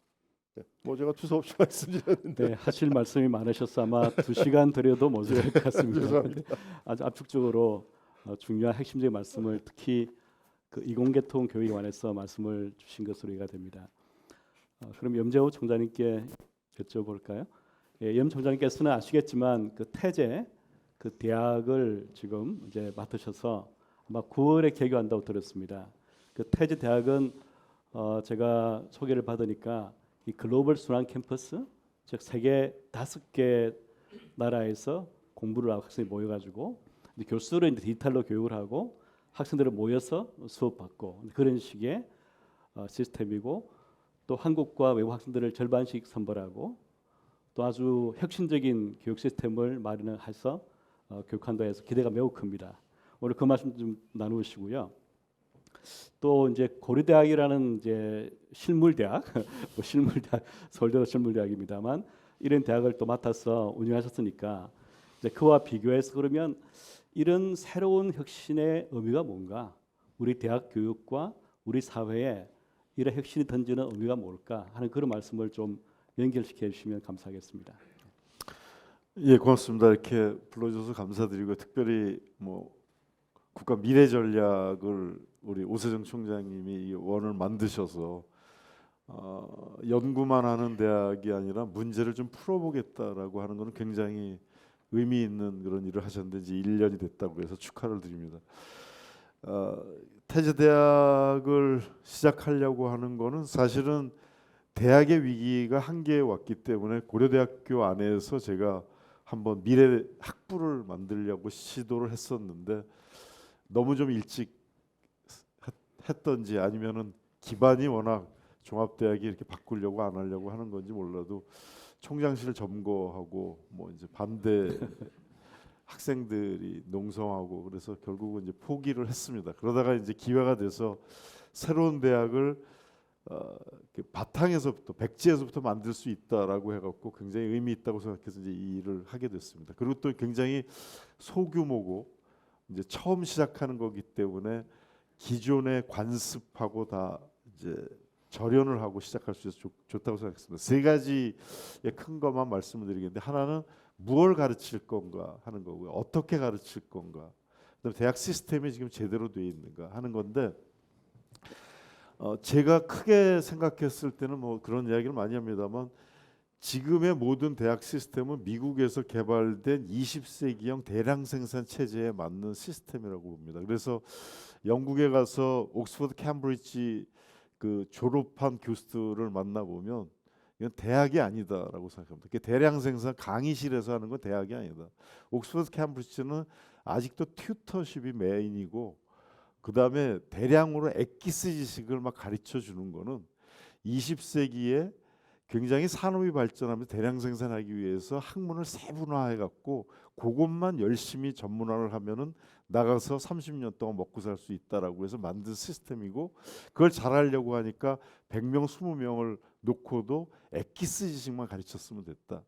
네, 뭐 제가 투서없이 말씀드렸는데 네, 하실 말씀이 많으셔서 아마 2시간 드려도 모자랄 것 같습니다. 죄송합니다. 아주 압축적으로 중요한 핵심적인 말씀을 특히 그 이공계통 교육에 관해서 말씀을 주신 것으로 이해가 됩니다. 그럼 염재호 총장님께 여쭤볼까요? 예, 염 총장님께서는 아시겠지만 그 태제 그 대학을 지금 이제 맡으셔서 아마 9월에 개교한다고 들었습니다. 그 태제 대학은 제가 소개를 받으니까 이 글로벌 순환 캠퍼스, 즉 세계 5개 나라에서 공부를 하고 학생이 모여가지고 교수들은 이제 디지털로 교육을 하고 학생들은 모여서 수업받고 그런 식의 시스템이고 또 한국과 외국 학생들을 절반씩 선발하고 또 아주 혁신적인 교육 시스템을 마련해서 교육한다 해서 기대가 매우 큽니다. 오늘 그 말씀 좀 나누시고요. 또 이제 고려대학이라는 이제 실물대학, 뭐 실물대학 서울대도 실물대학입니다만 이런 대학을 또 맡아서 운영하셨으니까 이제 그와 비교해서 그러면 이런 새로운 혁신의 의미가 뭔가, 우리 대학 교육과 우리 사회에 이런 혁신이 던지는 의미가 뭘까 하는 그런 말씀을 좀 연결시켜 주시면 감사하겠습니다. 예, 고맙습니다. 이렇게 불러줘서 감사드리고 특별히 뭐 국가 미래 전략을 우리 오세정 총장님이 이 원을 만드셔서 연구만 하는 대학이 아니라 문제를 좀 풀어보겠다라고 하는 것은 굉장히 의미 있는 그런 일을 하셨는데 이제 1년이 됐다고 해서 축하를 드립니다. 태제대학을 시작하려고 하는 거는 사실은 대학의 위기가 한계에 왔기 때문에 고려대학교 안에서 제가 한번 미래 학부를 만들려고 시도를 했었는데 너무 좀 일찍 했던지 아니면은 기반이 워낙 종합대학이 이렇게 바꾸려고 안 하려고 하는 건지 몰라도 총장실 점거하고 뭐 이제 반대 학생들이 농성하고 그래서 결국은 이제 포기를 했습니다. 그러다가 이제 기회가 돼서 새로운 대학을 그 바탕에서부터 백지에서부터 만들 수 있다라고 해갖고 굉장히 의미 있다고 생각해서 이제 이 일을 하게 됐습니다. 그리고 또 굉장히 소규모고 이제 처음 시작하는 거기 때문에 기존의 관습하고 다 이제 절연을 하고 시작할 수 있어서 좋다고 생각했습니다. 세 가지의 큰 것만 말씀을 드리겠는데 하나는 무엇을 가르칠 건가 하는 거고요. 어떻게 가르칠 건가. 그다음에 대학 시스템이 지금 제대로 돼 있는가 하는 건데 제가 크게 생각했을 때는 뭐 그런 이야기를 많이 합니다만 지금의 모든 대학 시스템은 미국에서 개발된 20세기형 대량 생산 체제에 맞는 시스템이라고 봅니다. 그래서 영국에 가서 옥스퍼드, 캠브리지 그 졸업한 교수들을 만나 보면 이건 대학이 아니다라고 생각합니다. 대량 생산 강의실에서 하는 건 대학이 아니다. 옥스퍼드, 캠브리지는 아직도 튜터십이 메인이고 그 다음에 대량으로 엑기스 지식을 막 가르쳐 주는 거는 20세기에 굉장히 산업이 발전하면서 대량 생산하기 위해서 학문을 세분화해 갖고 그것만 열심히 전문화를 하면은 나가서 30년 동안 먹고 살 수 있다라고 해서 만든 시스템이고 그걸 잘하려고 하니까 100명, 20명을 놓고도 엑기스 지식만 가르쳤으면 됐다.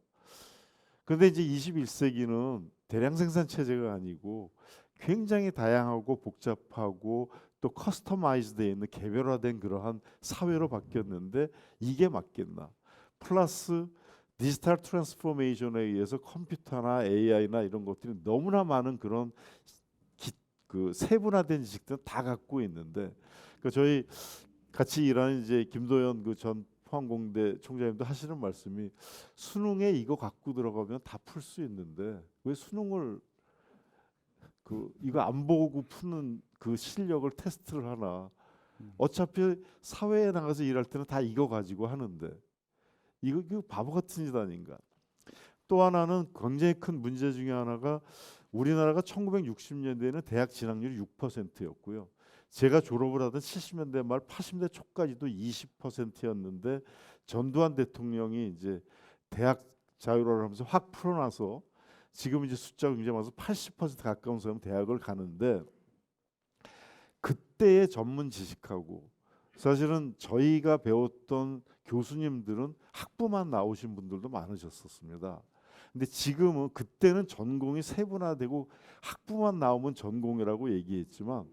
그런데 이제 21세기는 대량 생산 체제가 아니고 굉장히 다양하고 복잡하고 또 커스터마이즈되어 있는 개별화된 그러한 사회로 바뀌었는데 이게 맞겠나? 플러스 디지털 트랜스포메이션에 의해서 컴퓨터나 AI나 이런 것들이 너무나 많은 그런 그 세분화된 지식들은 다 갖고 있는데 그 저희 같이 일하는 이제 김도연 그 전 포항공대 총장님도 하시는 말씀이 수능에 이거 갖고 들어가면 다 풀 수 있는데 왜 수능을 그 이거 안 보고 푸는 그 실력을 테스트를 하나? 어차피 사회에 나가서 일할 때는 다 이거 가지고 하는데 이거 바보 같은 짓 아닌가? 또 하나는 굉장히 큰 문제 중에 하나가 우리나라가 1960년대에는 대학 진학률이 6%였고요. 제가 졸업을 하던 70년대 말 80년대 초까지도 20%였는데 전두환 대통령이 이제 대학 자율화를 하면서 확 풀어놔서 지금 이제 숫자가 굉장히 많아서 80% 가까운 사람은 대학을 가는데 그때의 전문 지식하고 사실은 저희가 배웠던 교수님들은 학부만 나오신 분들도 많으셨었습니다. 근데 지금은 그때는 전공이 세분화되고 학부만 나오면 전공이라고 얘기했지만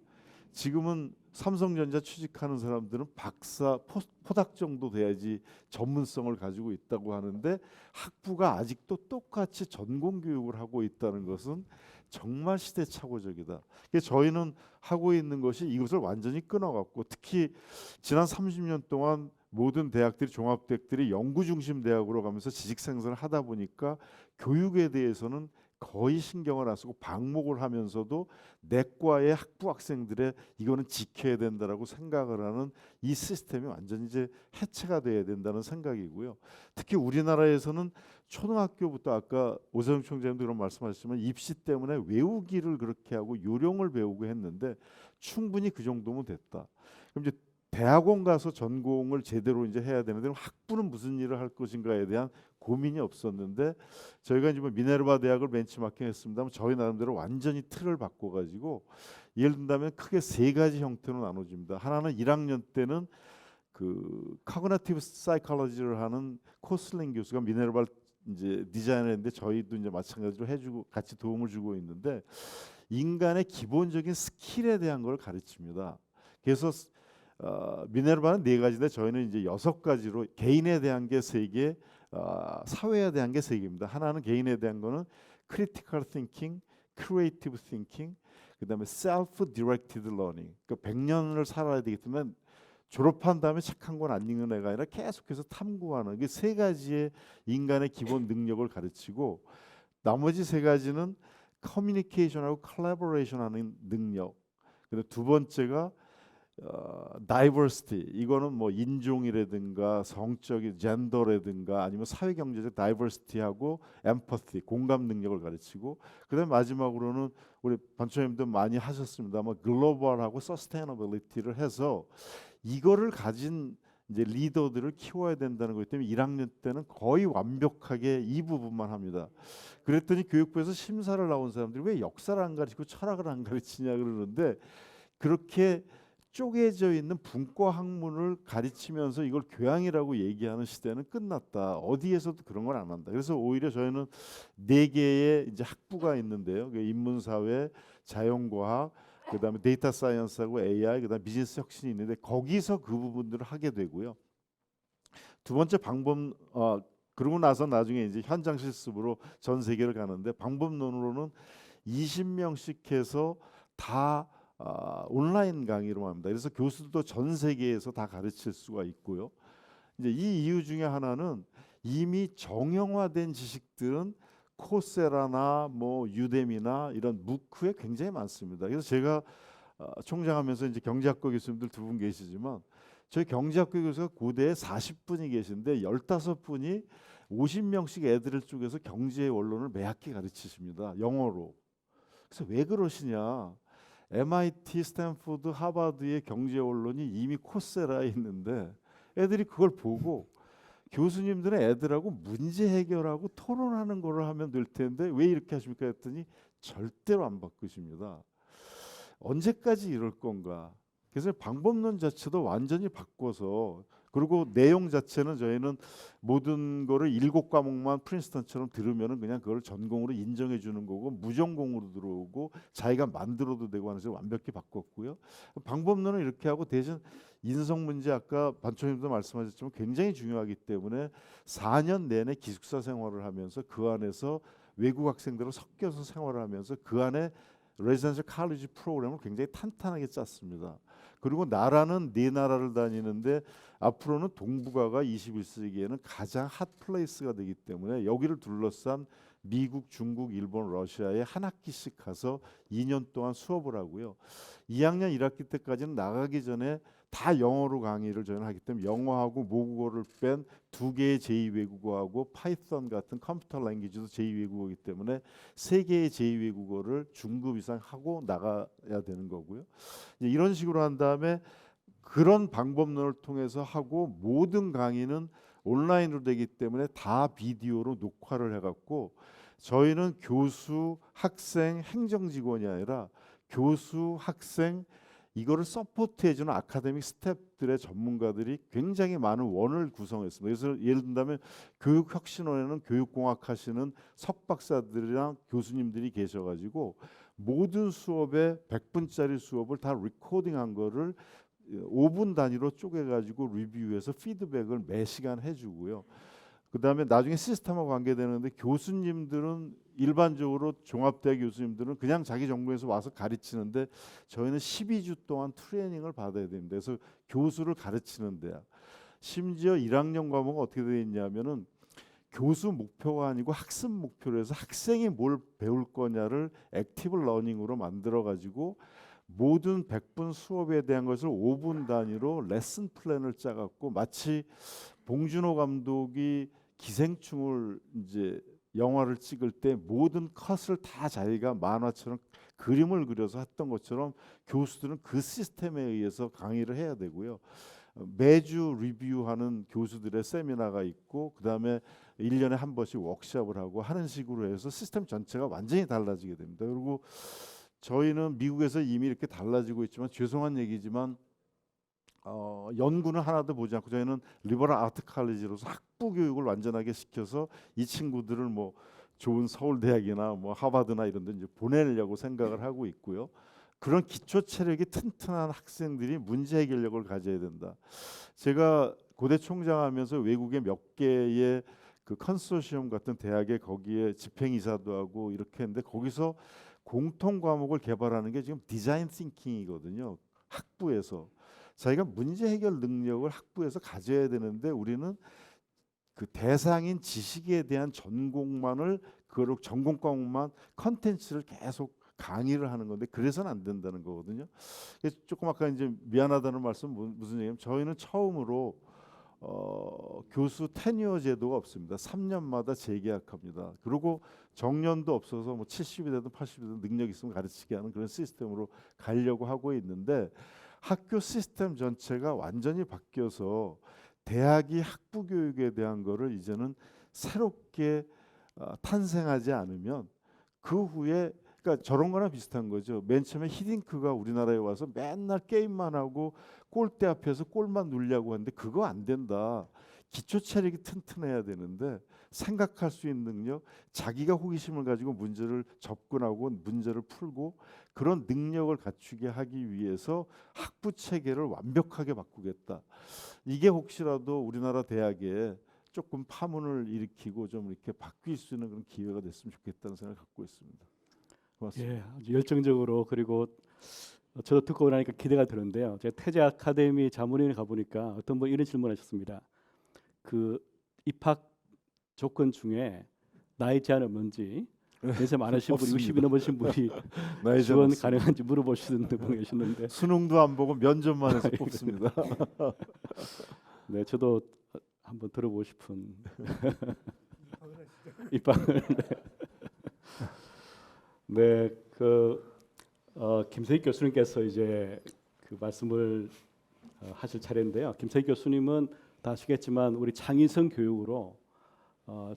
지금은 삼성전자 취직하는 사람들은 박사, 포닥 정도 돼야지 전문성을 가지고 있다고 하는데 학부가 아직도 똑같이 전공 교육을 하고 있다는 것은 정말 시대착오적이다. 그래서 저희는 하고 있는 것이 이것을 완전히 끊어갖고 특히 지난 30년 동안 모든 대학들이 종합대학들이 연구 중심 대학으로 가면서 지식 생산을 하다 보니까 교육에 대해서는 거의 신경을 안 쓰고 방목을 하면서도 내과의 학부 학생들의 이거는 지켜야 된다라고 생각을 하는 이 시스템이 완전히 이제 해체가 돼야 된다는 생각이고요. 특히 우리나라에서는 초등학교부터 아까 오세영 총장님도 그런 말씀하셨지만 입시 때문에 외우기를 그렇게 하고 요령을 배우고 했는데 충분히 그 정도면 됐다. 그럼 이제 대학원 가서 전공을 제대로 이제 해야 되는데 학부는 무슨 일을 할 것인가에 대한 고민이 없었는데 저희가 이제 뭐 미네르바 대학을 벤치마킹했습니다만 저희 나름대로 완전히 틀을 바꿔가지고 예를 든다면 크게 세 가지 형태로 나눠집니다. 하나는 1학년 때는 그 커그니티브 사이콜로지를 하는 코슬링 교수가 미네르바를 이제 디자인했는데 저희도 이제 마찬가지로 해주고 같이 도움을 주고 있는데 인간의 기본적인 스킬에 대한 걸 가르칩니다. 그래서 미네르바는 네 가지인데 저희는 이제 6가지로 개인에 대한 게 3개, 사회에 대한 게 3개입니다. 하나는 개인에 대한 거는 critical thinking, creative thinking, 그다음에 self-directed learning. 그러니까 100년을 살아야 되기 때문에 졸업한 다음에 책 한 권 안 읽는 애가 아니라 계속해서 탐구하는 이게 3가지의 인간의 기본 능력을 가르치고 나머지 3가지는 커뮤니케이션하고 콜라보레이션하는 능력. 그리고 두 번째가 다이버시티 이거는 뭐 인종이라든가 성적인 젠더라든가 아니면 사회경제적 다이버시티하고 엠퍼티 공감 능력을 가르치고 그다음에 마지막으로는 우리 반초님도 많이 하셨습니다만 글로벌하고 서스테이너빌리티를 해서 이거를 가진 이제 리더들을 키워야 된다는 거기 때문에 1학년 때는 거의 완벽하게 이 부분만 합니다. 그랬더니 교육부에서 심사를 나온 사람들이 왜 역사를 안 가르치고 철학을 안 가르치냐 그러는데 그렇게 쪼개져 있는 분과 학문을 가르치면서 이걸 교양이라고 얘기하는 시대는 끝났다. 어디에서도 그런 걸 안 한다. 그래서 오히려 저희는 4개의 이제 학부가 있는데요. 인문사회, 자연과학, 그다음에 데이터 사이언스하고 AI, 그다음에 비즈니스 혁신이 있는데 거기서 그 부분들을 하게 되고요. 두 번째 방법 그러고 나서 나중에 이제 현장 실습으로 전 세계를 가는데 방법론으로는 20명씩 해서 다 온라인 강의로 합니다. 그래서 교수들도 전 세계에서 다 가르칠 수가 있고요. 이제 이 이유 중에 하나는 이미 정형화된 지식들은 코세라나 뭐 유데미나 이런 무크에 굉장히 많습니다. 그래서 제가 총장하면서 이제 경제학과 교수님들 두 분 계시지만 저희 경제학과 교수가 고대에 40분이 계신데 15분이 50명씩 애들을 쪼개서 경제 원론을 매 학기 가르치십니다. 영어로. 그래서 왜 그러시냐? MIT, 스탠포드, 하버드의 경제 원론이 이미 코세라에 있는데 애들이 그걸 보고 교수님들은 애들하고 문제 해결하고 토론하는 거를 하면 될 텐데 왜 이렇게 하십니까 했더니 절대로 안 바꾸십니다. 언제까지 이럴 건가? 그래서 방법론 자체도 완전히 바꿔서 그리고 내용 자체는 저희는 모든 거를 7과목만 프린스턴처럼 들으면은 그냥 그걸 전공으로 인정해 주는 거고 무전공으로 들어오고 자기가 만들어도 되고 하는 식으로 완벽히 바꿨고요. 방법론은 이렇게 하고 대신 인성 문제 아까 반초님도 말씀하셨지만 굉장히 중요하기 때문에 4년 내내 기숙사 생활을 하면서 그 안에서 외국 학생들을 섞여서 생활을 하면서 그 안에 레지던셜 칼리지 프로그램을 굉장히 탄탄하게 짰습니다. 그리고 나라는 네 나라를 다니는데 앞으로는 동북아가 21세기에는 가장 핫 플레이스가 되기 때문에 여기를 둘러싼 미국, 중국, 일본, 러시아에 한 학기씩 가서 2년 동안 수업을 하고요. 2학년 1학기 때까지는 나가기 전에 다 영어로 강의를 저희는 하기 때문에 영어하고 모국어를 뺀 2개의 제2외국어하고 파이썬 같은 컴퓨터 랭귀지도 제2외국어이기 때문에 3개의 제2외국어를 중급 이상 하고 나가야 되는 거고요. 이제 이런 식으로 한 다음에 그런 방법론을 통해서 하고 모든 강의는 온라인으로 되기 때문에 다 비디오로 녹화를 해갖고 저희는 교수, 학생, 행정직원이 아니라 교수, 학생 이거를 서포트해주는 아카데믹 스태프들의 전문가들이 굉장히 많은 원을 구성했습니다. 그래서 예를 든다면 교육혁신원에는 교육공학 하시는 석박사들이랑 교수님들이 계셔가지고 모든 수업에 100분짜리 수업을 다 리코딩한 거를 5분 단위로 쪼개가지고 리뷰해서 피드백을 매 시간 해주고요. 그 다음에 나중에 시스템하고 관계되는데 교수님들은 일반적으로 종합대학 교수님들은 그냥 자기 전공에서 와서 가르치는데 저희는 12주 동안 트레이닝을 받아야 됩니다. 그래서 교수를 가르치는 데야. 심지어 1학년 과목은 어떻게 되어 있냐면은 교수 목표가 아니고 학습 목표로 해서 학생이 뭘 배울 거냐를 액티브 러닝으로 만들어 가지고 모든 100분 수업에 대한 것을 5분 단위로 레슨 플랜을 짜갖고 마치 봉준호 감독이 기생충을 이제 영화를 찍을 때 모든 컷을 다 자기가 만화처럼 그림을 그려서 했던 것처럼 교수들은 그 시스템에 의해서 강의를 해야 되고요. 매주 리뷰하는 교수들의 세미나가 있고 그다음에 1년에 한 번씩 워크숍을 하고 하는 식으로 해서 시스템 전체가 완전히 달라지게 됩니다. 그리고 저희는 미국에서 이미 이렇게 달라지고 있지만 죄송한 얘기지만 연구는 하나도 보지 않고 저희는 리버럴 아트 칼리지로서 학부 교육을 완전하게 시켜서 이 친구들을 뭐 좋은 서울 대학이나 뭐 하버드나 이런 데 이제 보내려고 생각을 하고 있고요. 그런 기초 체력이 튼튼한 학생들이 문제 해결력을 가져야 된다. 제가 고대 총장하면서 외국의 몇 개의 그 컨소시엄 같은 대학에 거기에 집행이사도 하고 이렇게 했는데 거기서 공통 과목을 개발하는 게 지금 디자인 띵킹이거든요. 학부에서 자기가 문제 해결 능력을 학부에서 가져야 되는데 우리는 그 대상인 지식에 대한 전공만을 그걸 전공 과목만 컨텐츠를 계속 강의를 하는 건데 그래서는 안 된다는 거거든요. 그래서 조금 아까 이제 미안하다는 말씀 무슨 얘기냐면 저희는 처음으로 교수 테뉴어 제도가 없습니다. 3년마다 재계약합니다. 그리고 정년도 없어서 뭐 70이 되든 80이 되든 능력 있으면 가르치게 하는 그런 시스템으로 가려고 하고 있는데 학교 시스템 전체가 완전히 바뀌어서 대학이 학부 교육에 대한 거를 이제는 새롭게 탄생하지 않으면 그 후에 그러니까 저런 거나 비슷한 거죠. 맨 처음에 히딩크가 우리나라에 와서 맨날 게임만 하고 골대 앞에서 골만 누르려고 하는데 그거 안 된다. 기초 체력이 튼튼해야 되는데 생각할 수 있는 능력, 자기가 호기심을 가지고 문제를 접근하고 문제를 풀고 그런 능력을 갖추게 하기 위해서 학부 체계를 완벽하게 바꾸겠다. 이게 혹시라도 우리나라 대학에 조금 파문을 일으키고 좀 이렇게 바뀔 수 있는 그런 기회가 됐으면 좋겠다는 생각을 갖고 있습니다. 고맙습니다. 예, 아주 열정적으로 그리고 저도 듣고 나니까 기대가 되는데요. 제가 태제 아카데미 자문위원회 가보니까 어떤 분 이런 질문하셨습니다. 그 입학 조건 중에 나이 제한 없는지 연세 많으신 분이 없습니다. 60이 넘으신 분이 나이 지원 제한 가능한지 물어보시는 분 계시는데 수능도 안 보고 면접만 해서 뽑습니다. 네, 저도 한번 들어보고 싶은 입방을 네, 김세익 교수님께서 이제 그 말씀을 하실 차례인데요. 김세익 교수님은 다 아시겠지만 우리 창의성 교육으로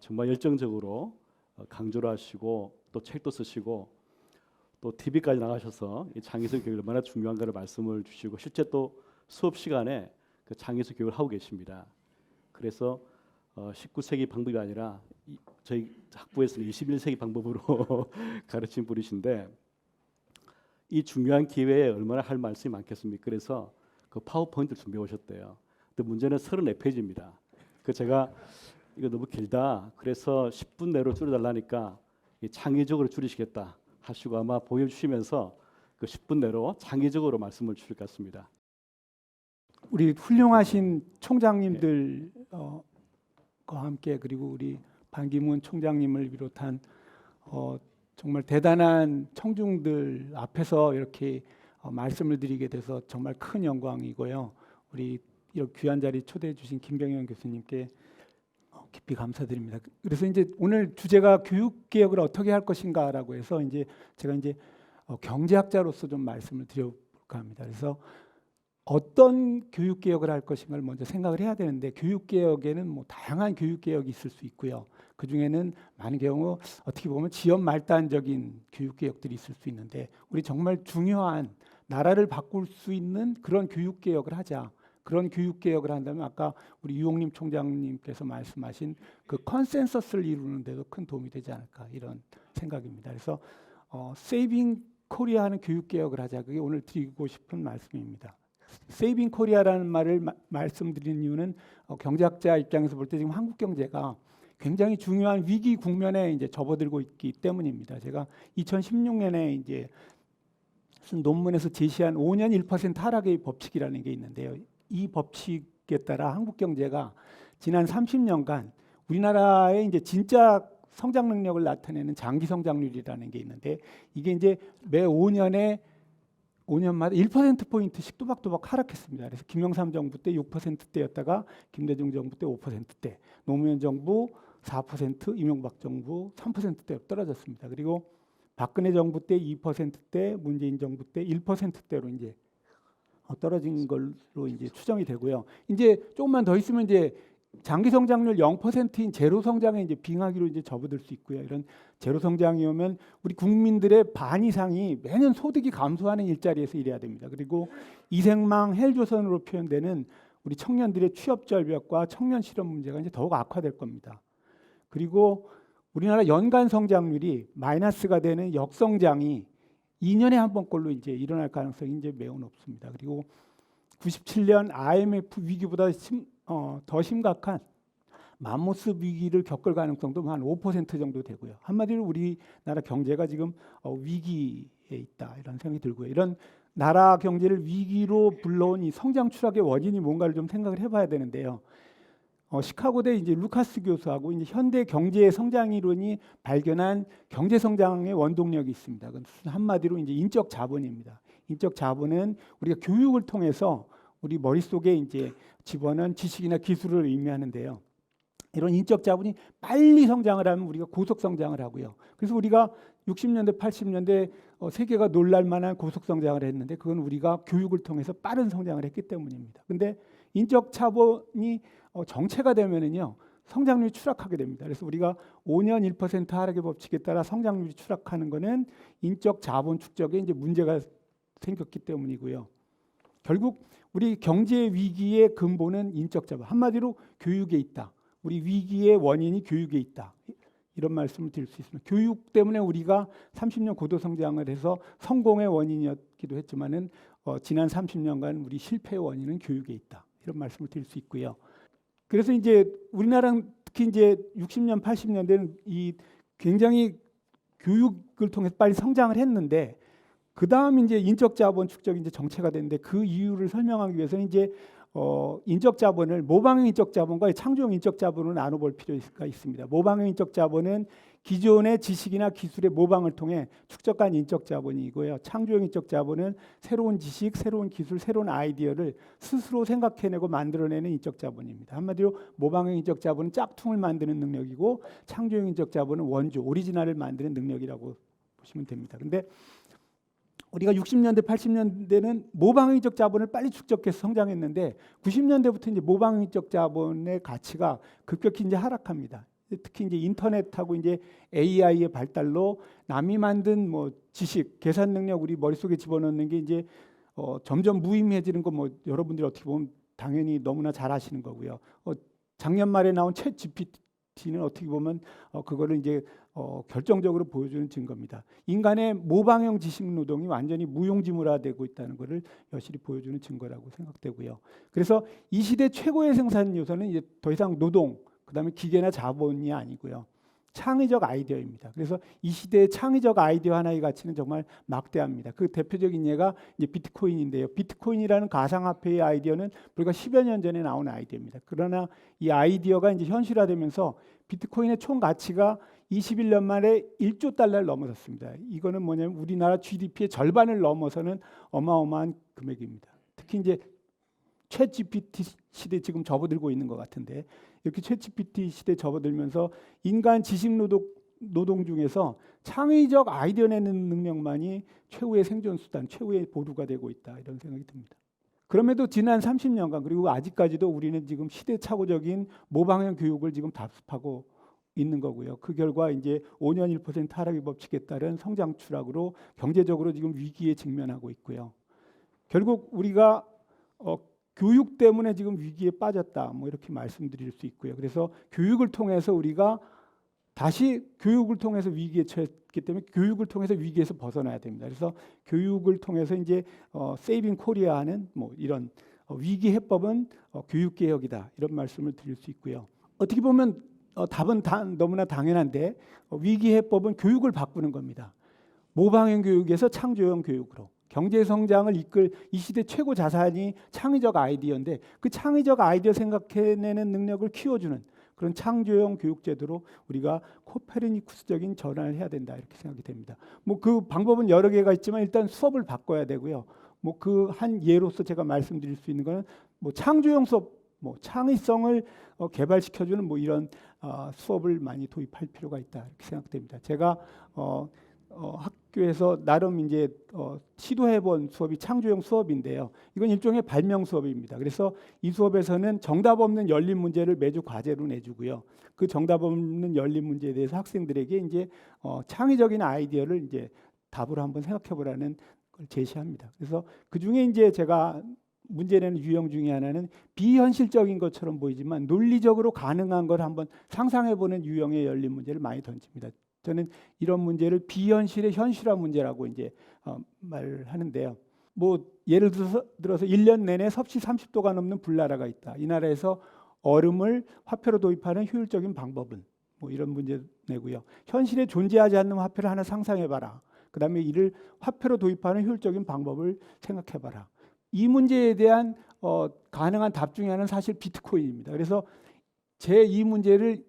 정말 열정적으로 강조를 하시고 또 책도 쓰시고 또 TV까지 나가셔서 이 창의성 교육이 얼마나 중요한가를 말씀을 주시고 실제 또 수업 시간에 그 창의성 교육을 하고 계십니다. 그래서 19세기 방법이 아니라 저희 학부에서는 21세기 방법으로 가르친 분이신데 이 중요한 기회에 얼마나 할 말씀이 많겠습니까? 그래서 그 파워포인트를 준비해 오셨대요. 근데 문제는 34페이지입니다. 그 제가 이거 너무 길다. 그래서 10분 내로 줄여달라니까 창의적으로 줄이시겠다 하시고 아마 보여주시면서 그 10분 내로 창의적으로 말씀을 주실 것 같습니다. 우리 훌륭하신 총장님들과 함께 그리고 우리 반기문 총장님을 비롯한 정말 대단한 청중들 앞에서 이렇게 말씀을 드리게 돼서 정말 큰 영광이고요. 우리 이렇게 귀한 자리 초대해 주신 김병현 교수님께 깊이 감사드립니다. 그래서 이제 오늘 주제가 교육 개혁을 어떻게 할 것인가라고 해서 이제 제가 이제 경제학자로서 좀 말씀을 드려볼까 합니다. 그래서 어떤 교육 개혁을 할 것인가를 먼저 생각을 해야 되는데 교육 개혁에는 뭐 다양한 교육 개혁이 있을 수 있고요. 그 중에는 많은 경우 어떻게 보면 지연 말단적인 교육 개혁들이 있을 수 있는데 우리 정말 중요한 나라를 바꿀 수 있는 그런 교육 개혁을 하자. 그런 교육 개혁을 한다면 아까 우리 유홍림 총장님께서 말씀하신 그 컨센서스를 이루는 데도 큰 도움이 되지 않을까 이런 생각입니다. 그래서 세이빙 코리아 하는 교육 개혁을 하자. 그게 오늘 드리고 싶은 말씀입니다. 세이빙 코리아라는 말을 말씀드리는 이유는 경제학자 입장에서 볼 때 지금 한국 경제가 굉장히 중요한 위기 국면에 이제 접어들고 있기 때문입니다. 제가 2016년에 이제 쓴 논문에서 제시한 5년 1% 하락의 법칙이라는 게 있는데요. 이 법칙에 따라 한국 경제가 지난 30년간 우리나라의 이제 진짜 성장 능력을 나타내는 장기 성장률이라는 게 있는데 이게 이제 매 5년마다 1%포인트씩 또박또박 하락했습니다. 그래서 김영삼 정부 때 6%대였다가 김대중 정부 때 5%대, 노무현 정부 4%, 이명박 정부 3%대로 떨어졌습니다. 그리고 박근혜 정부 때 2%대, 문재인 정부 때 1%대로 이제 떨어진 걸로 이제 추정이 되고요. 이제 조금만 더 있으면 이제 장기 성장률 0%인 제로 성장에 이제 빙하기로 이제 접어들 수 있고요. 이런 제로 성장이 오면 우리 국민들의 반 이상이 매년 소득이 감소하는 일자리에서 일해야 됩니다. 그리고 이생망 헬조선으로 표현되는 우리 청년들의 취업 절벽과 청년 실업 문제가 이제 더욱 악화될 겁니다. 그리고 우리나라 연간 성장률이 마이너스가 되는 역성장이 2년에 한 번꼴로 이제 일어날 가능성이 이제 매우 높습니다. 그리고 97년 IMF 위기보다 더 심각한 맘모스 위기를 겪을 가능성도 한 5% 정도 되고요. 한마디로 우리나라 경제가 지금 위기에 있다 이런 생각이 들고요. 이런 나라 경제를 위기로 불러온 이 성장 추락의 원인이 뭔가를 좀 생각을 해봐야 되는데요. 시카고대 이제 루카스 교수하고 이제 현대 경제 성장 이론이 발견한 경제 성장의 원동력이 있습니다. 한마디로 이제 인적 자본입니다. 인적 자본은 우리가 교육을 통해서 우리 머릿속에 이제 집어넣은 지식이나 기술을 의미하는데요. 이런 인적 자본이 빨리 성장을 하면 우리가 고속 성장을 하고요. 그래서 우리가 60년대, 80년대 세계가 놀랄 만한 고속 성장을 했는데 그건 우리가 교육을 통해서 빠른 성장을 했기 때문입니다. 근데 인적 자본이 정체가 되면은요 성장률이 추락하게 됩니다. 그래서 우리가 5년 1% 하락의 법칙에 따라 성장률이 추락하는 것은 인적 자본 축적에 이제 문제가 생겼기 때문이고요. 결국 우리 경제 위기의 근본은 인적 자본. 한마디로 교육에 있다. 우리 위기의 원인이 교육에 있다. 이런 말씀을 드릴 수 있습니다. 교육 때문에 우리가 30년 고도 성장을 해서 성공의 원인이었기도 했지만은 지난 30년간 우리 실패의 원인은 교육에 있다. 이런 말씀을 드릴 수 있고요. 그래서 이제 우리나라는 특히 이제 60년, 80년대는 이 굉장히 교육을 통해서 빨리 성장을 했는데 그 다음 이제 인적 자본 축적이 이제 정체가 됐는데 그 이유를 설명하기 위해서는 이제 인적 자본을 모방형 인적 자본과 창조형 인적 자본으로 나눠볼 필요가 있습니다. 모방형 인적 자본은 기존의 지식이나 기술의 모방을 통해 축적한 인적 자본이고요. 창조형 인적 자본은 새로운 지식, 새로운 기술, 새로운 아이디어를 스스로 생각해내고 만들어내는 인적 자본입니다. 한마디로 모방형 인적 자본은 짝퉁을 만드는 능력이고 창조형 인적 자본은 원조, 오리지널을 만드는 능력이라고 보시면 됩니다. 근데 우리가 60년대, 80년대는 모방형 인적 자본을 빨리 축적해서 성장했는데 90년대부터 이제 모방형 인적 자본의 가치가 급격히 이제 하락합니다. 특히 이제 인터넷하고 이제 AI의 발달로 남이 만든 뭐 지식, 계산 능력 우리 머릿속에 집어넣는 게 이제 점점 무의미해지는 거 뭐 여러분들이 어떻게 보면 당연히 너무나 잘 아시는 거고요. 작년 말에 나온 챗 GPT는 어떻게 보면 그거를 이제 결정적으로 보여주는 증거입니다. 인간의 모방형 지식 노동이 완전히 무용지물화되고 있다는 것을 여실히 보여주는 증거라고 생각되고요. 그래서 이 시대 최고의 생산 요소는 이제 더 이상 노동, 그다음에 기계나 자본이 아니고요. 창의적 아이디어입니다. 그래서 이 시대의 창의적 아이디어 하나의 가치는 정말 막대합니다. 그 대표적인 예가 이제 비트코인인데요. 비트코인이라는 가상화폐의 아이디어는 불과 10여 년 전에 나온 아이디어입니다. 그러나 이 아이디어가 이제 현실화되면서 비트코인의 총 가치가 21년 만에 1조 달러를 넘어섰습니다. 이거는 뭐냐면 우리나라 GDP의 절반을 넘어서는 어마어마한 금액입니다. 특히 이제 챗 GPT 시대에 지금 접어들고 있는 것 같은데 이렇게 챗 GPT 시대에 접어들면서 인간 지식 노동 중에서 창의적 아이디어 내는 능력만이 최후의 생존 수단, 최후의 보루가 되고 있다 이런 생각이 듭니다. 그럼에도 지난 30년간 그리고 아직까지도 우리는 지금 시대착오적인 모방형 교육을 지금 답습하고 있는 거고요. 그 결과 이제 5년 1% 하락의 법칙에 따른 성장 추락으로 경제적으로 지금 위기에 직면하고 있고요. 결국 우리가 교육 때문에 지금 위기에 빠졌다. 뭐 이렇게 말씀드릴 수 있고요. 그래서 교육을 통해서 우리가 다시 교육을 통해서 위기에 처했기 때문에 교육을 통해서 위기에서 벗어나야 됩니다. 그래서 교육을 통해서 이제 세이빙 코리아하는 뭐 이런 위기 해법은 교육 개혁이다. 이런 말씀을 드릴 수 있고요. 어떻게 보면 답은 너무나 당연한데 위기 해법은 교육을 바꾸는 겁니다. 모방형 교육에서 창조형 교육으로. 경제 성장을 이끌 이 시대 최고 자산이 창의적 아이디어인데 그 창의적 아이디어 생각해내는 능력을 키워주는 그런 창조형 교육 제도로 우리가 코페르니쿠스적인 전환을 해야 된다 이렇게 생각이 됩니다. 뭐 그 방법은 여러 개가 있지만 일단 수업을 바꿔야 되고요. 뭐 그 한 예로서 제가 말씀드릴 수 있는 거는 뭐 창조형 수업, 뭐 창의성을 개발시켜주는 뭐 이런 수업을 많이 도입할 필요가 있다 이렇게 생각됩니다. 제가 학교에서 나름 이제 시도해본 수업이 창조형 수업인데요. 이건 일종의 발명 수업입니다. 그래서 이 수업에서는 정답 없는 열린 문제를 매주 과제로 내주고요. 그 정답 없는 열린 문제에 대해서 학생들에게 이제 창의적인 아이디어를 이제 답으로 한번 생각해보라는 걸 제시합니다. 그래서 그 중에 이제 제가 문제 내는 유형 중에 하나는 비현실적인 것처럼 보이지만 논리적으로 가능한 걸 한번 상상해보는 유형의 열린 문제를 많이 던집니다. 저는 이런 문제를 비현실의 현실화 문제라고 이제 말을 하는데요. 뭐 예를 들어서 1년 내내 섭씨 30도가 넘는 불나라가 있다. 이 나라에서 얼음을 화폐로 도입하는 효율적인 방법은 뭐 이런 문제 내고요. 현실에 존재하지 않는 화폐를 하나 상상해봐라. 그다음에 이를 화폐로 도입하는 효율적인 방법을 생각해봐라. 이 문제에 대한 가능한 답 중에 하나는 사실 비트코인입니다. 그래서 제 이 문제를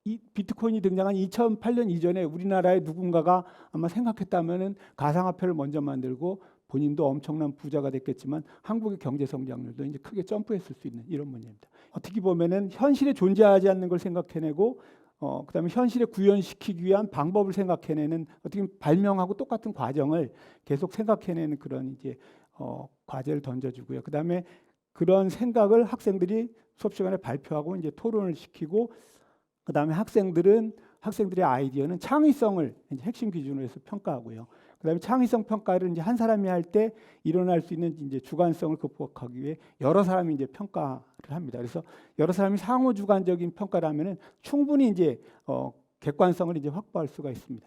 이 비트코인이 등장한 2008년 이전에 우리나라의 누군가가 아마 생각했다면은 가상화폐를 먼저 만들고 본인도 엄청난 부자가 됐겠지만 한국의 경제 성장률도 이제 크게 점프했을 수 있는 이런 문제입니다. 어떻게 보면은 현실에 존재하지 않는 걸 생각해내고 그다음에 현실에 구현시키기 위한 방법을 생각해내는 어떻게 발명하고 똑같은 과정을 계속 생각해내는 그런 이제 과제를 던져주고요. 그다음에 그런 생각을 학생들이 수업 시간에 발표하고 이제 토론을 시키고 그다음에 학생들의 아이디어는 창의성을 이제 핵심 기준으로 해서 평가하고요. 그다음에 창의성 평가를 이제 한 사람이 할 때 일어날 수 있는 이제 주관성을 극복하기 위해 여러 사람이 이제 평가를 합니다. 그래서 여러 사람이 상호 주관적인 평가를 하면은 충분히 이제 객관성을 이제 확보할 수가 있습니다.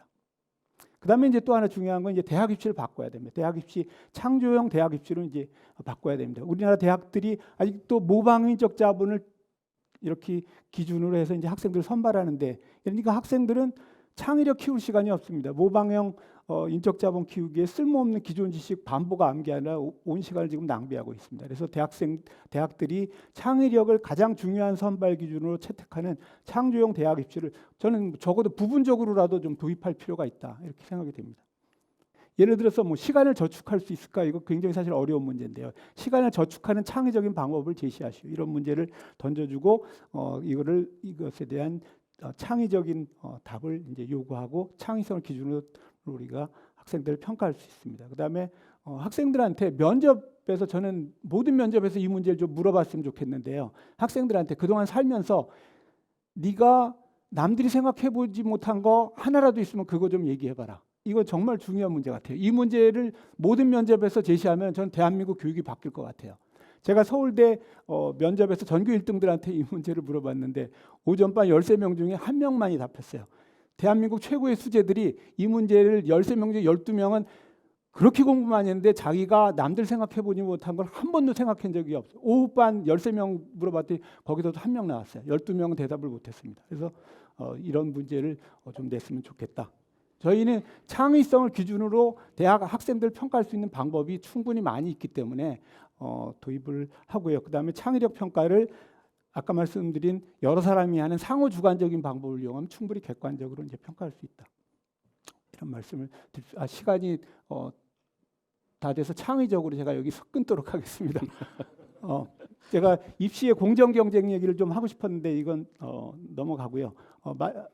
그다음에 이제 또 하나 중요한 건 이제 대학 입시를 바꿔야 됩니다. 대학 입시 창조형 대학 입시로 이제 바꿔야 됩니다. 우리나라 대학들이 아직도 모방인적 자본을 이렇게 기준으로 해서 이제 학생들을 선발하는데 그러니까 학생들은 창의력 키울 시간이 없습니다. 모방형 인적 자본 키우기에 쓸모없는 기존 지식 반복 암기 아니라 온 시간을 지금 낭비하고 있습니다. 그래서 대학들이 창의력을 가장 중요한 선발 기준으로 채택하는 창조형 대학 입시를 저는 적어도 부분적으로라도 좀 도입할 필요가 있다 이렇게 생각이 됩니다. 예를 들어서 뭐 시간을 저축할 수 있을까? 이거 굉장히 사실 어려운 문제인데요. 시간을 저축하는 창의적인 방법을 제시하시오. 이런 문제를 던져주고 이것에 대한 창의적인 답을 이제 요구하고 창의성을 기준으로 우리가 학생들을 평가할 수 있습니다. 그다음에 학생들한테 면접에서 저는 모든 면접에서 이 문제를 좀 물어봤으면 좋겠는데요. 학생들한테 그동안 살면서 네가 남들이 생각해보지 못한 거 하나라도 있으면 그거 좀 얘기해봐라. 이거 정말 중요한 문제 같아요. 이 문제를 모든 면접에서 제시하면 전 대한민국 교육이 바뀔 것 같아요. 제가 서울대 면접에서 전교 1등들한테 이 문제를 물어봤는데 오전반 13명 중에 1명만이 답했어요. 대한민국 최고의 수재들이 이 문제를 13명 중에 12명은 그렇게 공부 많이 했는데 자기가 남들 생각해보지 못한 걸 한 번도 생각한 적이 없어요. 오후반 13명 물어봤더니 거기서도 1명 나왔어요. 12명은 대답을 못했습니다. 그래서 이런 문제를 좀 냈으면 좋겠다. 저희는 창의성을 기준으로 대학 학생들 평가할 수 있는 방법이 충분히 많이 있기 때문에 도입을 하고요. 그다음에 창의력 평가를 아까 말씀드린 여러 사람이 하는 상호 주관적인 방법을 이용하면 충분히 객관적으로 이제 평가할 수 있다. 이런 말씀을 시간이 다 돼서 창의적으로 제가 여기서 끊도록 하겠습니다. 제가 입시의 공정 경쟁 얘기를 좀 하고 싶었는데 이건 넘어가고요.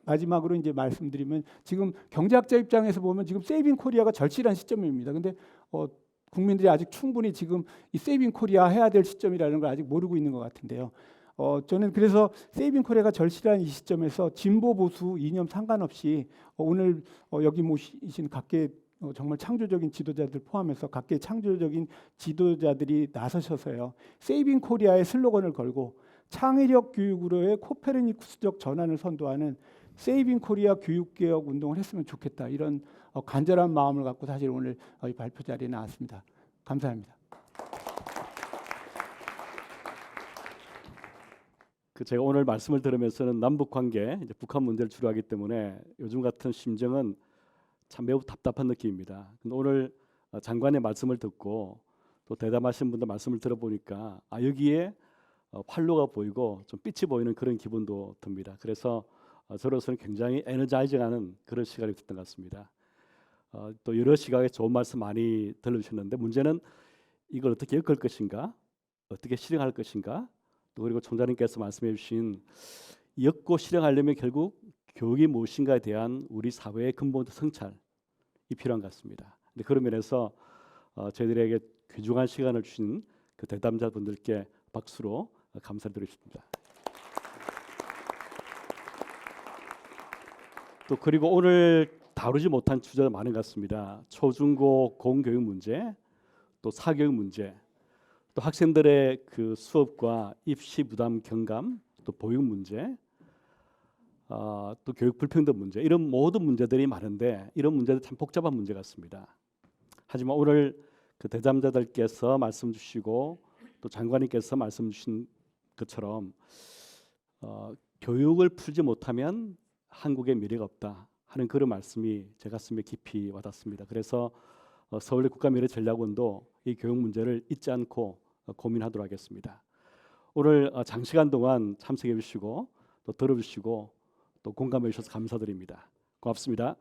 마지막으로 이제 말씀드리면 지금 경제학자 입장에서 보면 지금 세이빙 코리아가 절실한 시점입니다. 근데 국민들이 아직 충분히 지금 이 세이빙 코리아 해야 될 시점이라는 걸 아직 모르고 있는 것 같은데요. 저는 그래서 세이빙 코리아가 절실한 이 시점에서 진보 보수 이념 상관없이 오늘 여기 모시신 각계 정말 창조적인 지도자들 포함해서 각계 창조적인 지도자들이 나서셔서요. 세이빙 코리아의 슬로건을 걸고 창의력 교육으로의 코페르니쿠스적 전환을 선도하는 세이빙 코리아 교육개혁 운동을 했으면 좋겠다. 이런 간절한 마음을 갖고 사실 오늘 이 발표 자리에 나왔습니다. 감사합니다. 제가 오늘 말씀을 들으면서는 남북 관계, 이제 북한 문제를 주로 하기 때문에 요즘 같은 심정은 참 매우 답답한 느낌입니다. 근데 오늘 장관의 말씀을 듣고 또 대담하신 분들 말씀을 들어보니까 여기에 활로가 보이고 좀 빛이 보이는 그런 기분도 듭니다. 그래서 저로서는 굉장히 에너자이징하는 그런 시간이 됐던 것 같습니다. 또 여러 시각에 좋은 말씀 많이 들려주셨는데 문제는 이걸 어떻게 엮을 것인가, 어떻게 실행할 것인가, 또 그리고 총장님께서 말씀해 주신 엮고 실행하려면 결국 교육이 무엇인가에 대한 우리 사회의 근본적 성찰이 필요한 것 같습니다. 근데 그런 면에서 저희들에게 귀중한 시간을 주신 그 대담자분들께 박수로 감사드리고 싶습니다. 또 그리고 오늘 다루지 못한 주제가 많은 것 같습니다. 초중고 공교육 문제, 또 사교육 문제, 또 학생들의 그 수업과 입시 부담 경감, 또 보육 문제, 또 교육 불평등 문제, 이런 모든 문제들이 많은데 이런 문제들 참 복잡한 문제 같습니다. 하지만 오늘 그 대담자들께서 말씀 주시고 또 장관님께서 말씀 주신 것처럼 교육을 풀지 못하면 한국의 미래가 없다 하는 그런 말씀이 제 가슴에 깊이 와닿습니다. 그래서 서울대 국가미래전략원도 이 교육 문제를 잊지 않고 고민하도록 하겠습니다. 오늘 장시간 동안 참석해 주시고 또 들어주시고 또 공감해 주셔서 감사드립니다. 고맙습니다.